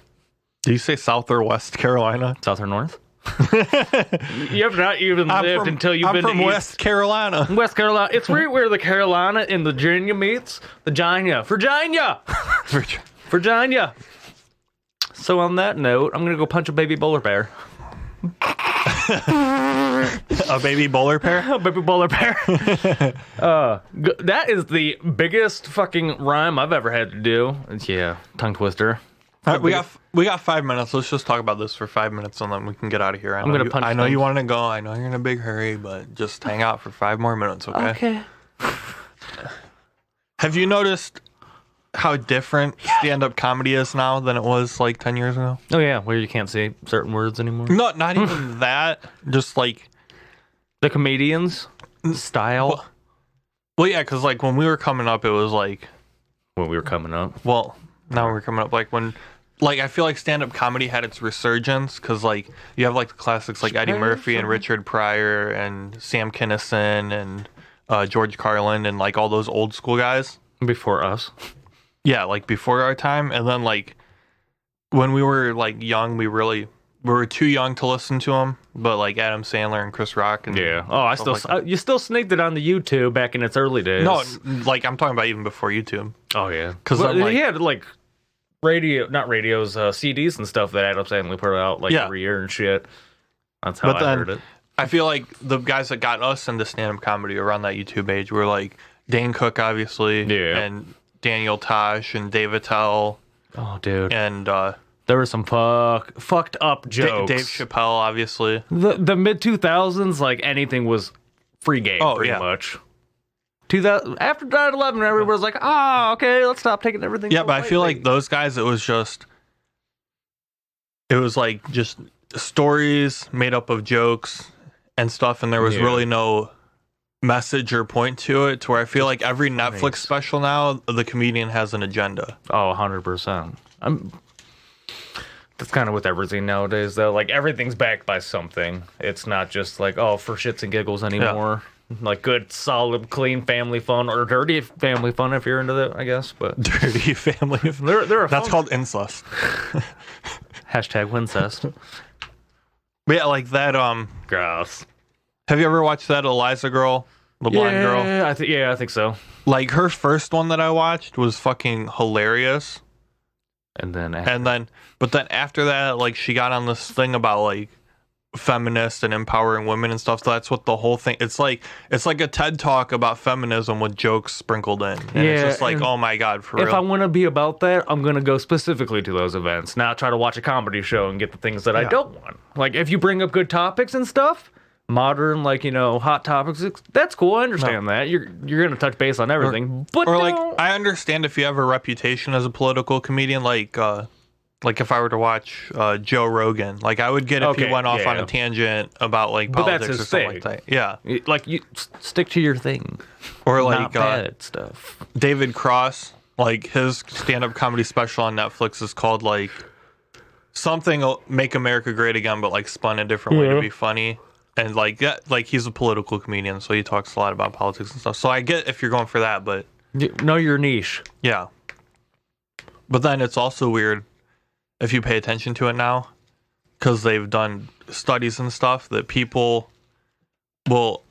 do you say South or West Carolina? South or North? You have not even lived until you've been from to West Carolina. West Carolina. It's right where the Carolina and the Virginia meets. Virginia. So on that note, I'm going to go punch a baby bowler bear. A baby bowler pair? A baby bowler bear. That is the biggest fucking rhyme I've ever had to do. Yeah, tongue twister. All right, we got 5 minutes. Let's just talk about this for 5 minutes and then we can get out of here. I'm gonna punch I know you things. want to go. I know you're in a big hurry, but just hang out for 5 more minutes, okay? Okay. Have you noticed how different stand-up comedy is now than it was like 10 years ago? Oh yeah, where you can't say certain words anymore. No, not even that. Just like, The comedians style. well, yeah, because like when we were coming up, it was like, When we were coming up. well, now we're coming up like when, like I feel like stand-up comedy had its resurgence because like you have like the classics like Eddie Murphy and Richard Pryor and Sam Kinison and George Carlin and like all those old school guys. Before us. Yeah, like before our time, and then like when we were like young, we were too young to listen to them. But like Adam Sandler and Chris Rock and Yeah. Oh, I still. stuff like You still sneaked it on the YouTube back in its early days. no, like I'm talking about even before YouTube. Oh yeah. 'Cause Well, I'm like- he had like not radios, CDs and stuff that Adam Sandler put out like every year and shit. That's how I heard it. I feel like the guys that got us into stand-up comedy around that YouTube age were like Dane Cook, obviously, and Daniel Tosh and Dave Attell. Oh, dude. And there were some fucked up jokes. Dave Chappelle, obviously. The mid-2000s, like, anything was free game, pretty much. After 9/11, everyone was like, okay, let's stop taking everything. Yeah, but I feel like those guys, it was like just stories made up of jokes and stuff, and there was really no message or point to it, to where I feel like every Netflix special now, the comedian has an agenda. Oh, 100%. That's kind of with everything nowadays, though. Like, everything's backed by something. It's not just like, for shits and giggles anymore. Yeah. Like, good, solid, clean family fun, or dirty family fun if you're into that, I guess. But dirty family fun. That's called incest. Hashtag Wincest. But yeah, like that, gross. Have you ever watched that Eliza girl? The blonde girl? I think so. Like, her first one that I watched was fucking hilarious. But then after that, like, she got on this thing about, like, feminist and empowering women and stuff. So that's what the whole thing, it's like a TED Talk about feminism with jokes sprinkled in. And it's just like, oh my God, for real. If I want to be about that, I'm going to go specifically to those events, not try to watch a comedy show and get the things that I don't want. Like, if you bring up good topics and stuff, modern, like, hot topics, that's cool. I understand that. You're going to touch base on everything. Like, I understand if you have a reputation as a political comedian, like if I were to watch Joe Rogan, like, I would get if he went off on a tangent about, like, politics or something like that. Yeah. Like, you stick to your thing. Or like bad stuff. David Cross, like, his stand-up comedy special on Netflix is called, like, something Make America Great Again, but, like, spun a different way to be funny. And, like, he's a political comedian, so he talks a lot about politics and stuff. So I get if you're going for that, but... Know your niche. Yeah. But then it's also weird if you pay attention to it now, because they've done studies and stuff that people will,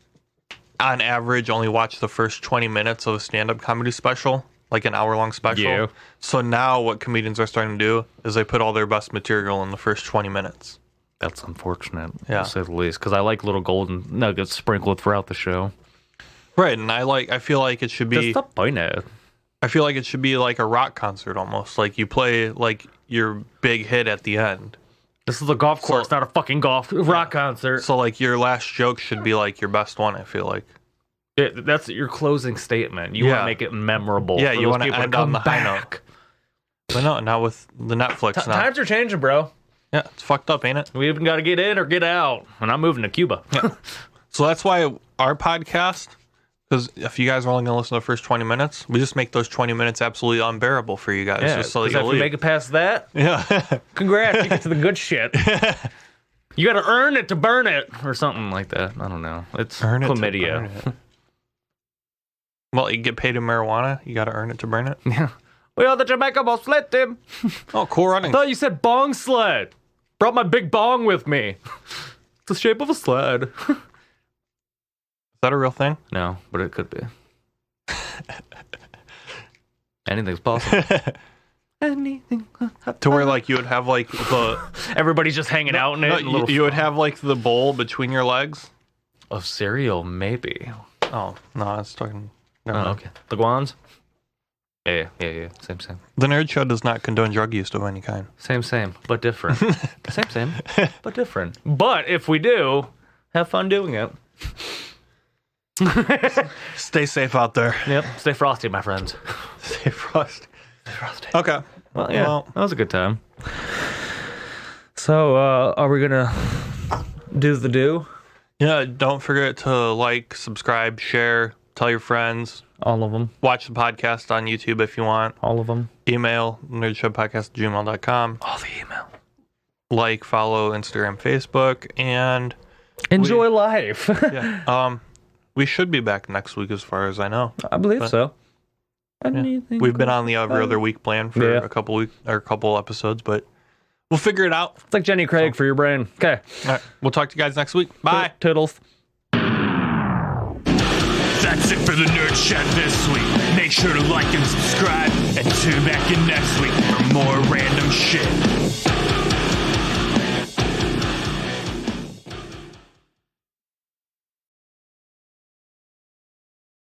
on average, only watch the first 20 minutes of a stand-up comedy special, like an hour-long special. Yeah. So now what comedians are starting to do is they put all their best material in the first 20 minutes. That's unfortunate, to say the least, because I like little golden nuggets sprinkled throughout the show. Right, and I feel like it should be... Stop buying it. I feel like it should be like a rock concert almost. Like, you play, like, your big hit at the end. This is a golf course, not a fucking rock concert. So, like, your last joke should be, like, your best one, I feel like. That's your closing statement. You want to make it memorable. Yeah, you want to end on the high note. But no, not with the Netflix now. Times are changing, bro. Yeah, it's fucked up, ain't it? We even got to get in or get out. And I'm moving to Cuba. Yeah. So that's why our podcast... Because if you guys are only going to listen to the first 20 minutes, we just make those 20 minutes absolutely unbearable for you guys. Yeah, just so if you make it past that, congrats, you get to the good shit. You got to earn it to burn it, or something like that. I don't know. It's chlamydia. Well, you get paid in marijuana, you got to earn it to burn it. Yeah. Well, the Jamaica boss flipped him. Oh, cool running. I thought you said bong sled. Brought my big bong with me. It's the shape of a sled. Is that a real thing? No, but it could be. Anything's possible. Anything. To where, like, you would have, like, the... Everybody's just hanging out in it. No, you would have, like, the bowl between your legs? Of cereal, maybe. Oh, no, I was talking... Okay. The guans? Yeah. Same. The Nerd Show does not condone drug use of any kind. Same, but different. Same, but different. But if we do, have fun doing it. Stay safe out there. Yep. Stay frosty, my friends. Stay frosty. Okay. Well, yeah. That was a good time. So, are we gonna do the do? Yeah. Don't forget to like, subscribe, share, tell your friends. All of them. Watch the podcast on YouTube if you want. All of them. Email thenerdshedpodcast@gmail.com. All the email. Like, follow Instagram, Facebook, and enjoy life. Yeah. We should be back next week, as far as I know. I believe so. Yeah. We've been on the every other week plan for a couple episodes, but we'll figure it out. It's like Jenny Craig for your brain. Okay. All right. We'll talk to you guys next week. Bye. Toodles. That's it for the Nerd Shed this week. Make sure to like and subscribe and tune back in next week for more random shit.